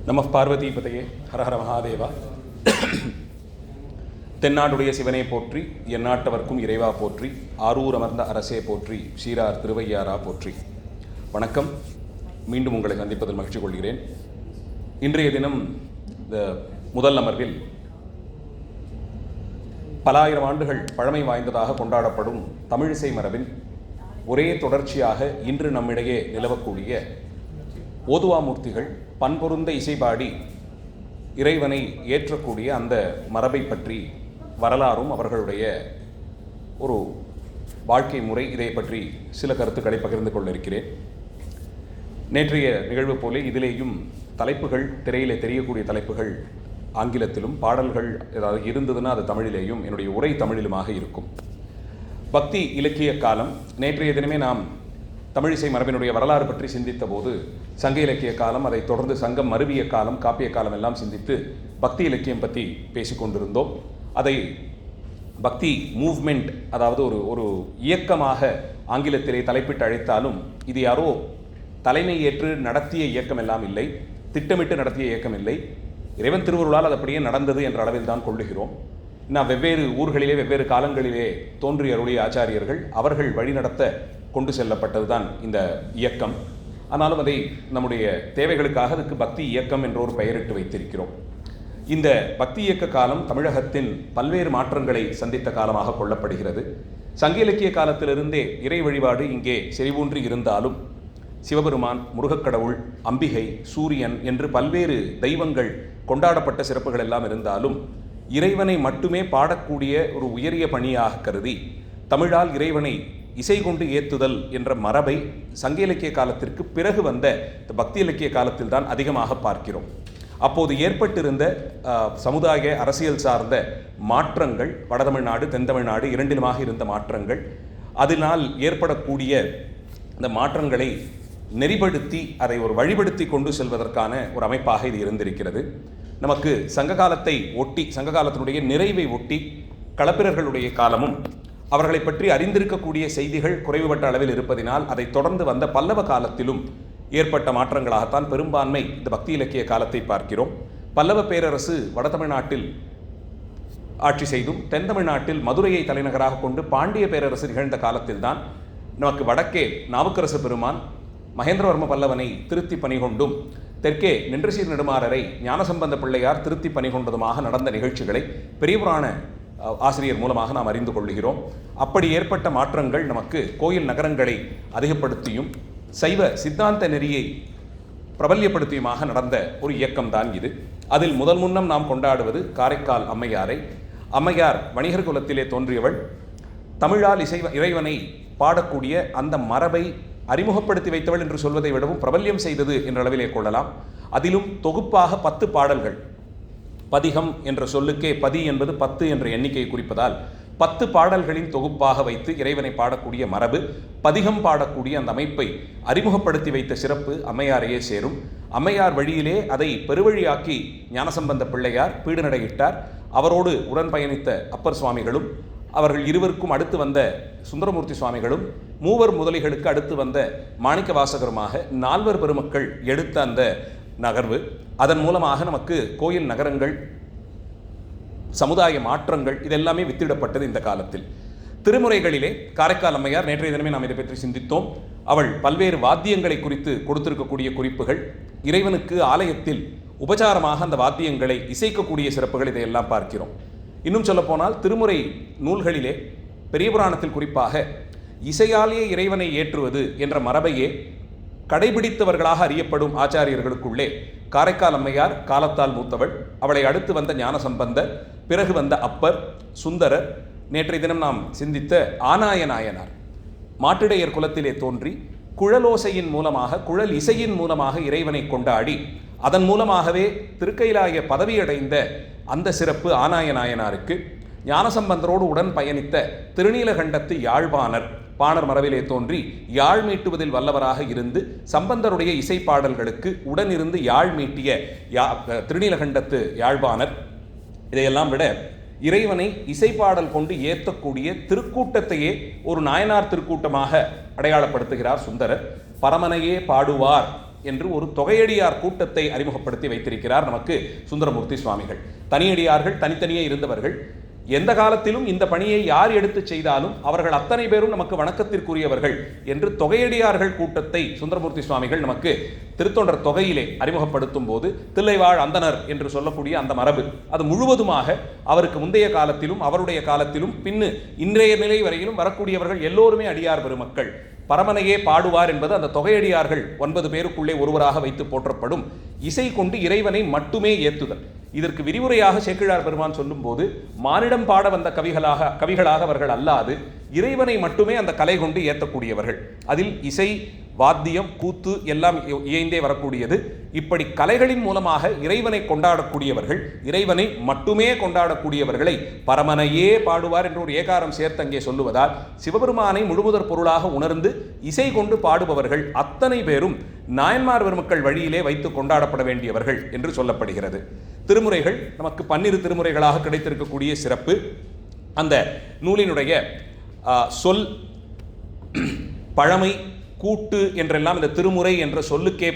நம பார்வதி பதையே ஹரஹர மகாதேவா. தென்னாடுடைய சிவனே போற்றி, எந்நாட்டவர்க்கும் இறைவா போற்றி, ஆரூர் அமர்ந்த அரசே போற்றி, சீரார் திருவையாரா போற்றி. வணக்கம். மீண்டும் உங்களை சந்திப்பதில் மகிழ்ச்சி கொள்கிறேன். இன்றைய தினம் இந்த முதல் அமர்வில் பல ஆயிரம் ஆண்டுகள் பழமை வாய்ந்ததாக கொண்டாடப்படும் தமிழிசை மரபின் ஒரே தொடர்ச்சியாக இன்று நம்மிடையே நிலவக்கூடிய ஓதுவாமூர்த்திகள் பண்பொருந்த இசைபாடி இறைவனை ஏற்றக்கூடிய அந்த மரபை பற்றி வரலாறும் அவர்களுடைய ஒரு வாழ்க்கை முறை, இதை பற்றி சில கருத்துக்களை பகிர்ந்து கொள்ள இருக்கிறேன். நேற்றைய நிகழ்வு போல இதிலேயும் தலைப்புகள், திரையிலே தெரியக்கூடிய தலைப்புகள் ஆங்கிலத்திலும், பாடல்கள் ஏதாவது இருந்ததுன்னா அது தமிழிலேயும், என்னுடைய உரை தமிழிலுமாக இருக்கும். பக்தி இலக்கிய காலம். நேற்றைய தினமே நாம் தமிழிசை மரபினுடைய வரலாறு பற்றி சிந்தித்த போது சங்க இலக்கிய காலம், அதை தொடர்ந்து சங்கம் மருவிய காலம், காப்பிய காலம் எல்லாம் சிந்தித்து பக்தி இலக்கியம் பற்றி பேசிக்கொண்டிருந்தோம். அதை பக்தி மூவ்மெண்ட், அதாவது ஒரு இயக்கமாக ஆங்கிலத்திலே தலைப்பிட்டு அழைத்தாலும் இது யாரோ தலைமை ஏற்று நடத்திய இயக்கம் எல்லாம் இல்லை, திட்டமிட்டு நடத்திய இயக்கம் இல்லை. இறைவன் திருவருளால் அது அப்படியே நடந்தது என்ற அளவில் தான் கொள்ளுகிறோம். நான் வெவ்வேறு ஊர்களிலே வெவ்வேறு காலங்களிலே தோன்றி அருளிய ஆச்சாரியர்கள் அவர்கள் வழிநடத்த கொண்டு செல்லப்பட்டது தான் இந்த இயக்கம். ஆனாலும் அதை நம்முடைய தேவைகளுக்காக அதுக்கு பக்தி இயக்கம் என்ற ஒரு பெயரிட்டு வைத்திருக்கிறோம். இந்த பக்தி இயக்க காலம் தமிழகத்தின் பல்வேறு மாற்றங்களை சந்தித்த காலமாக கொள்ளப்படுகிறது. சங்க இலக்கிய காலத்திலிருந்தே இறை வழிபாடு இங்கே செறிவூன்றி இருந்தாலும் சிவபெருமான், முருகக்கடவுள், அம்பிகை, சூரியன் என்று பல்வேறு தெய்வங்கள் கொண்டாடப்பட்ட சிறப்புகள் எல்லாம் இருந்தாலும் இறைவனை மட்டுமே பாடக்கூடிய ஒரு உயரிய பணியாக கருதி தமிழால் இறைவனை இசை கொண்டு ஏத்துதல் என்ற மரபை சங்க இலக்கிய காலத்திற்கு பிறகு வந்த இந்த பக்தி இலக்கிய காலத்தில் தான் அதிகமாக பார்க்கிறோம். அப்போது ஏற்பட்டிருந்த சமுதாய அரசியல் சார்ந்த மாற்றங்கள், வடதமிழ்நாடு தென் தமிழ்நாடு இரண்டிலுமாக இருந்த மாற்றங்கள், அதனால் ஏற்படக்கூடிய இந்த மாற்றங்களை நெறிப்படுத்தி அதை ஒரு வழிபடுத்தி கொண்டு செல்வதற்கான ஒரு அமைப்பாக இது இருந்திருக்கிறது. நமக்கு சங்க காலத்தை ஒட்டி, சங்க காலத்தினுடைய நிறைவை ஒட்டி களப்பிரர்களுடைய காலமும் அவர்களை பற்றி அறிந்திருக்கக்கூடிய செய்திகள் குறைவுபட்ட அளவில் இருப்பதினால் அதை தொடர்ந்து வந்த பல்லவ காலத்திலும் ஏற்பட்ட மாற்றங்களாகத்தான் பெரும்பான்மை இந்த பக்தி இலக்கிய காலத்தை பார்க்கிறோம். பல்லவ பேரரசு வடதமிழ்நாட்டில் ஆட்சி செய்தும் தென் தமிழ்நாட்டில் மதுரையை தலைநகராக கொண்டு பாண்டிய பேரரசு நிகழ்ந்த காலத்தில்தான் நமக்கு வடக்கே நாவுக்கரசு பெருமான் மகேந்திரவர்ம பல்லவனை திருத்தி பணிகொண்டும் தெற்கே நின்றசீர் நெடுமாறரை ஞானசம்பந்த பிள்ளையார் திருத்தி பணிகொண்டதுமாக நடந்த நிகழ்ச்சிகளை பெரிய புராண ஆசிரியர் மூலமாக நாம் அறிந்து கொள்கிறோம். அப்படி ஏற்பட்ட மாற்றங்கள் நமக்கு கோயில் நகரங்களை அதிகப்படுத்தியும் சைவ சித்தாந்த நெறியை பிரபல்யப்படுத்தியுமாக நடந்த ஒரு இயக்கம்தான் இது. அதில் முதல் முன்னம் நாம் கொண்டாடுவது காரைக்கால் அம்மையாரை. அம்மையார் வணிகர் குலத்திலே தோன்றியவள். தமிழால் இறைவனை பாடக்கூடிய அந்த மரபை அறிமுகப்படுத்தி வைத்தவள் என்று சொல்வதை விடவும் பிரபல்யம் செய்தது என்ற அளவிலே கொள்ளலாம். அதிலும் தொகுப்பாக 10 பாடல்கள், பதிகம் என்ற சொல்லுக்கே பதி என்பது 10 என்ற எண்ணிக்கையை குறிப்பதால் 10 பாடல்களின் தொகுப்பாக வைத்து இறைவனை பாடக்கூடிய மரபு, பதிகம் பாடக்கூடிய அந்த அமைப்பை அறிமுகப்படுத்தி வைத்த சிறப்பு அம்மையாரையே சேரும். அம்மையார் வழியிலே அதை பெருவழியாக்கி ஞானசம்பந்த பிள்ளையார் பீடுநடையிட்டார். அவரோடு உடன் பயணித்த அப்பர் சுவாமிகளும், அவர்கள் இருவருக்கும் அடுத்து வந்த சுந்தரமூர்த்தி சுவாமிகளும், மூவர் முதலிகளுக்கு அடுத்து வந்த மாணிக்க வாசகருமாக 4 பெருமக்கள் எடுத்த அந்த நகர்வு, அதன் மூலமாக நமக்கு கோயில் நகரங்கள், சமுதாய மாற்றங்கள் இதெல்லாமே வித்திடப்பட்டது இந்த காலத்தில். திருமுறைகளிலே காரைக்கால் அம்மையார், நேற்றைய தினமே நாம் இதை பற்றி சிந்தித்தோம். அவள் பல்வேறு வாத்தியங்களை குறித்து கொடுத்திருக்கக்கூடிய குறிப்புகள், இறைவனுக்கு ஆலயத்தில் உபச்சாரமாக அந்த வாத்தியங்களை இசைக்கக்கூடிய சிறப்புகள், இதையெல்லாம் பார்க்கிறோம். இன்னும் சொல்லப்போனால் திருமுறை நூல்களிலே பெரிய புராணத்தில் குறிப்பாக இசையாலேயே இறைவனை ஏற்றுவது என்ற மரபையே கடைபிடித்தவர்களாக அறியப்படும் ஆச்சாரியர்களுக்குள்ளே காரைக்கால் அம்மையார் காலத்தால் மூத்தவள். அவளை அடுத்து வந்த ஞானசம்பந்தர், பிறகு வந்த அப்பர், சுந்தரர், நேற்றைய தினம் நாம் சிந்தித்த ஆனாய நாயனார் மாட்டிடையர் குலத்திலே தோன்றி குழலோசையின் மூலமாக, குழல் இசையின் மூலமாக இறைவனை கொண்டாடி அதன் மூலமாகவே திருக்கைலாய பதவியடைந்த அந்த சிறப்பு ஆனாய நாயனாருக்கு. ஞானசம்பந்தரோடு உடன் பயணித்த திருநீலகண்டத்து யாழ்ப்பாணர், பாணர் மரபிலே தோன்றி யாழ் மீட்டுவதில் வல்லவராக இருந்து சம்பந்தருடைய இசைப்பாடல்களுக்கு உடனிருந்து யாழ் மீட்டிய திருநீலகண்டத்து யாழ்ப்பாணர். இதையெல்லாம் விட இறைவனை இசைப்பாடல் கொண்டு ஏற்றக்கூடிய திருக்கூட்டத்தையே ஒரு நாயனார் திருக்கூட்டமாக அடையாளப்படுத்துகிறார் சுந்தரர். பரமனையே பாடுவார் என்று ஒரு தொகையடியார் கூட்டத்தை அறிமுகப்படுத்தி வைத்திருக்கிறார் நமக்கு சுந்தரமூர்த்தி சுவாமிகள். தனியடியார்கள் தனித்தனியே இருந்தவர்கள். எந்த காலத்திலும் இந்த பணியை யார் எடுத்து செய்தாலும் அவர்கள் அத்தனை பேரும் நமக்கு வணக்கத்திற்குரியவர்கள் என்று தொகையடியார்கள் கூட்டத்தை சுந்தரமூர்த்தி சுவாமிகள் நமக்கு திருத்தொண்டர் தொகையிலே அறிமுகப்படுத்தும் போது தில்லைவாழ் அந்தனர் என்று சொல்லக்கூடிய அந்த மரபு அது முழுவதுமாக அவருக்கு முந்தைய காலத்திலும் அவருடைய காலத்திலும் பின்னு இன்றைய நிலை வரையிலும் வரக்கூடியவர்கள் எல்லோருமே அடியார் பெருமக்கள், பரமனையே பாடுவார் என்பது அந்த தொகையடியார்கள் 9 பேருக்குள்ளே ஒருவராக வைத்து போற்றப்படும் இசை கொண்டு இறைவனை மட்டுமே ஏத்துதல். இதற்கு விரிவுரையாக சேக்கிழார் பெருமான் சொல்லும் போது மானிடம் பாட வந்த கவிகளாக அவர்கள் அல்லாது இறைவனை மட்டுமே அந்த கலை கொண்டு ஏற்றக்கூடியவர்கள். அதில் இசை, வாத்தியம், கூத்து எல்லாம் இயைந்தே வரக்கூடியது. இப்படி கலைகளின் மூலமாக இறைவனை கொண்டாடக்கூடியவர்கள், இறைவனை மட்டுமே கொண்டாடக்கூடியவர்களை பரமனையே பாடுவார் என்று ஒரு ஏகாரம் சேர்த்து அங்கே சொல்லுவதால் சிவபெருமானை முழுமுதற் பொருளாக உணர்ந்து இசை கொண்டு பாடுபவர்கள் அத்தனை பேரும் நாயன்மார் பெருமக்கள் வழியிலே வைத்து கொண்டாடப்பட வேண்டியவர்கள் என்று சொல்லப்படுகிறது. திருமுறைகள் நமக்கு 12 திருமுறைகளாக கிடைத்திருக்கக்கூடிய சிறப்பு. அந்த நூலினுடைய சொல், பழமை, கூட்டு என்றெல்லாம் இந்த திருமுறை என்ற சொல்லுக்கே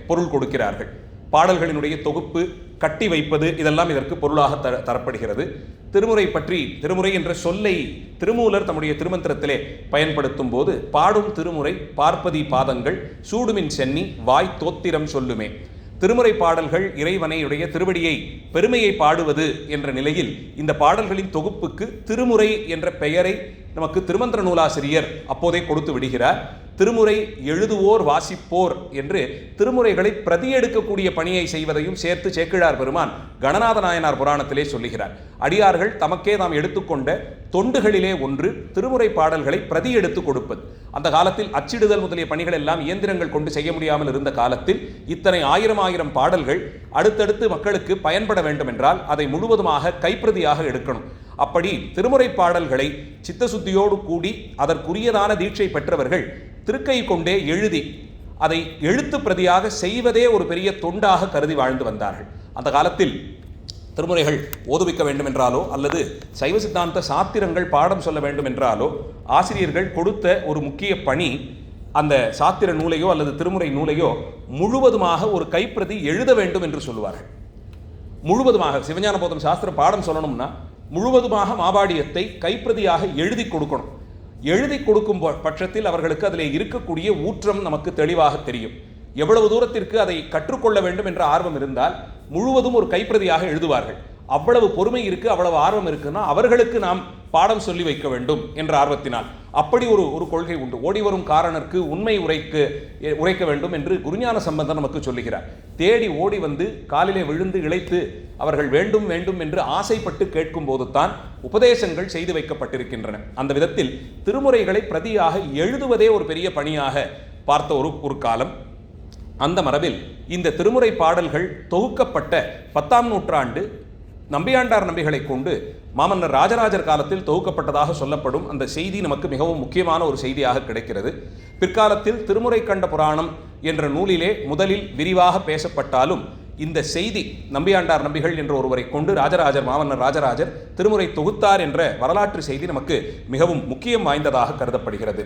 பொருள் கொடுக்கிறார்கள். பாடல்களினுடைய தொகுப்பு, கட்டி வைப்பது இதெல்லாம் இதற்கு பொருளாக தரப்படுகிறது. திருமுறை பற்றி, திருமுறை என்ற சொல்லை திருமூலர் தம்முடைய திருமந்திரத்திலே பயன்படுத்தும் போது பாடும் திருமுறை பார்ப்பதி பாதங்கள் சூடுமின் சென்னி வாய் தோத்திரம் சொல்லுமே. திருமுறை பாடல்கள் இறைவனையுடைய திருவடியை பெருமையை பாடுவது என்ற நிலையில் இந்த பாடல்களின் தொகுப்புக்கு திருமுறை என்ற பெயரை நமக்கு திருமந்திர நூலாசிரியர் அப்போதே கொடுத்து விடுகிறார். திருமுறை எழுதுவோர் வாசிப்போர் என்று திருமுறைகளை பிரதியெடுக்கக்கூடிய பணியை செய்வதையும் சேர்த்து சேக்கிழார் பெருமான் கணநாத நாயனார் புராணத்திலே சொல்லுகிறார். அடியார்கள் தமக்கே தாம் எடுத்துக்கொண்ட தொண்டுகளிலே ஒன்று திருமுறை பாடல்களை பிரதி எடுத்து கொடுப்பது. அந்த காலத்தில் அச்சிடுதல் முதலிய பணிகள் எல்லாம் இயந்திரங்கள் கொண்டு செய்ய முடியாமல் இருந்த காலத்தில் இத்தனை ஆயிரம் பாடல்கள் அடுத்தடுத்து மக்களுக்கு பயன்பட வேண்டும் என்றால் அதை முழுவதுமாக கைப்பிரதியாக எடுக்கணும். அப்படி திருமுறை பாடல்களை சித்தசுத்தியோடு கூடி அதற்குரியதான தீட்சை பெற்றவர்கள் திருக்கை கொண்டே எழுதி அதை எழுத்து பிரதியாக செய்வதே ஒரு பெரிய தொண்டாக கருதி வாழ்ந்து வந்தார்கள். அந்த காலத்தில் திருமுறைகள் ஓதுவிக்க வேண்டும் என்றாலோ அல்லது சைவ சித்தாந்த சாத்திரங்கள் பாடம் சொல்ல வேண்டும் என்றாலோ ஆசிரியர்கள் கொடுத்த ஒரு முக்கிய பணி அந்த சாத்திர நூலையோ அல்லது திருமுறை நூலையோ முழுவதுமாக ஒரு கைப்பிரதி எழுத வேண்டும் என்று சொல்லுவார்கள். முழுவதுமாக சிவஞான போதம் சாஸ்திர பாடம் சொல்லணும்னா முழுவதுமாக மாபாடியத்தை கைப்பிரதியாக எழுதி கொடுக்கணும். எழுதி கொடுக்கும் பட்சத்தில் அவர்களுக்கு அதில் இருக்கக்கூடிய ஊற்றம் நமக்கு தெளிவாக தெரியும். எவ்வளவு தூரத்திற்கு அதை கற்றுக்கொள்ள வேண்டும் என்ற ஆர்வம் இருந்தால் முழுவதும் ஒரு கைப்பிரதியாக எழுதுவார்கள். அவ்வளவு பொறுமை இருக்கு, அவ்வளவு ஆர்வம் இருக்குன்னா அவர்களுக்கு நாம் பாடம் சொல்லி வைக்க வேண்டும் என்ற ஆர்வத்தினால் அப்படி ஒரு கொள்கை உண்டு. ஓடி வரும் காரணருக்கு உண்மை உரைக்க வேண்டும் என்று குருஞான சம்பந்தர் நமக்கு சொல்லுகிறார். தேடி ஓடி வந்து காலிலே விழுந்து இழைத்து அவர்கள் வேண்டும் வேண்டும் என்று ஆசைப்பட்டு கேட்கும் போது தான் உபதேசங்கள் செய்து வைக்கப்பட்டிருக்கின்றன. அந்த விதத்தில் திருமுறைகளை பிரதியாக எழுதுவதே ஒரு பெரிய பணியாக பார்த்த ஒரு காலம். அந்த மரபில் இந்த திருமுறை பாடல்கள் தொகுக்கப்பட்ட 10ஆம் நூற்றாண்டு நம்பியாண்டார் நம்பிகளை கொண்டு மாமன்னர் ராஜராஜர் காலத்தில் தொகுக்கப்பட்டதாக சொல்லப்படும் அந்த செய்தி நமக்கு மிகவும் முக்கியமான ஒரு செய்தியாக கிடைக்கிறது. பிற்காலத்தில் திருமுறை கண்ட புராணம் என்ற நூலிலே முதலில் விரிவாக பேசப்பட்டாலும் இந்த செய்தி நம்பியாண்டார் நம்பிகள் என்ற ஒருவரை கொண்டு மாமன்னர் ராஜராஜர் திருமுறை தொகுத்தார் என்ற வரலாற்று செய்தி நமக்கு மிகவும் முக்கியம் வாய்ந்ததாக கருதப்படுகிறது.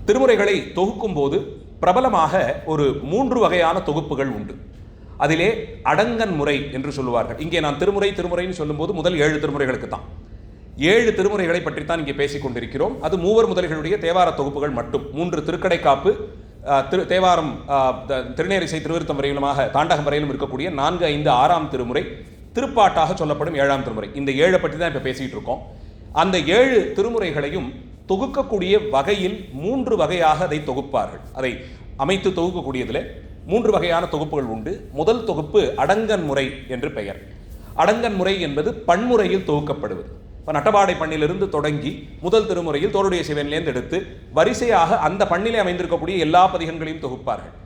திருமுறைகளை தொகுக்கும் போது பிரபலமாக ஒரு 3 வகையான தொகுப்புகள் உண்டு. அதிலே அடங்கன் முறை என்று சொல்லுவார்கள். இங்கே நான் திருமுறைன்னு சொல்லும்போது முதல் 7 திருமுறைகளுக்கு தான் 7 திருமுறைகளை பற்றித்தான் இங்கே பேசிக் கொண்டிருக்கிறோம். அது மூவர் முதலிகளுடைய தேவார தொகுப்புகள் மட்டும். 3 திருக்கடைக்காப்பு, தேவாரம், திருநேரிசை, திருவிருத்தம் வரையிலுமாக தாண்டகம் வரையிலும் இருக்கக்கூடிய 4, 5, 6ஆம் திருமுறை, திருப்பாட்டாக சொல்லப்படும் 7ஆம் திருமுறை. இந்த 7 பற்றி தான் இப்போ பேசிட்டு இருக்கோம். அந்த 7 திருமுறைகளையும் தொகுக்கக்கூடிய வகையில் 3 வகையாக அதை தொகுப்பார்கள். அதை அமைத்து தொகுக்கக்கூடியதில் 3 வகையான தொகுப்புகள் உண்டு. முதல் தொகுப்பு அடங்கன் முறை என்று பெயர். அடங்கன் முறை என்பது பன்முறையில் தொகுக்கப்படுவது. இப்போ நட்டபாடை பண்ணிலிருந்து தொடங்கி முதல் திருமுறையில் தோளுடைய சிவனிலேருந்து எடுத்து வரிசையாக அந்த பண்ணிலே அமைந்திருக்கக்கூடிய எல்லா பதிகங்களையும் தொகுப்பார்கள்.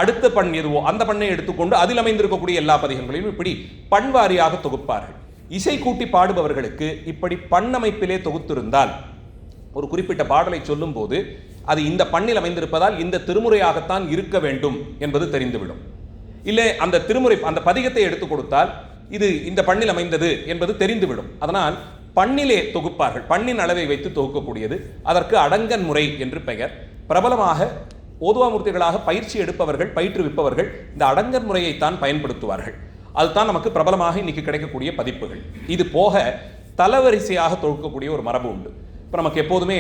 அடுத்த பண் எதுவோ அந்த பண்ணை எடுத்துக்கொண்டு அதில் அமைந்திருக்கக்கூடிய எல்லா பதிகங்களையும் இப்படி பண்வாரியாக தொகுப்பார்கள். இசை கூட்டி பாடுபவர்களுக்கு இப்படி பண்ணமைப்பிலே தொகுத்திருந்தால் ஒரு குறிப்பிட்ட பாடலை சொல்லும் போது அது இந்த பண்ணில் அமைந்திருப்பதால் இந்த திருமுறையாகத்தான் இருக்க வேண்டும் என்பது தெரிந்துவிடும். இல்லை அந்த பதிகத்தை எடுத்துக் கொடுத்தால் இது இந்த பண்ணில் அமைந்தது என்பது தெரிந்துவிடும். அதனால் பண்ணிலே தொகுப்பார்கள். பண்ணின் அளவை வைத்து தொகுக்கக்கூடியது. அதற்கு அடங்கன் முறை என்று பெயர். பிரபலமாக ஓதுவாமூர்த்திகளாக பயிற்சி எடுப்பவர்கள், பயிற்றுவிப்பவர்கள் இந்த அடங்கன் முறையைத்தான் பயன்படுத்துவார்கள். அதுதான் நமக்கு பிரபலமாக இன்னைக்கு கிடைக்கக்கூடிய பதிப்புகள். இது போக தலவரிசையாக தொகுக்கக்கூடிய ஒரு மரபு உண்டு. இப்போ நமக்கு எப்போதுமே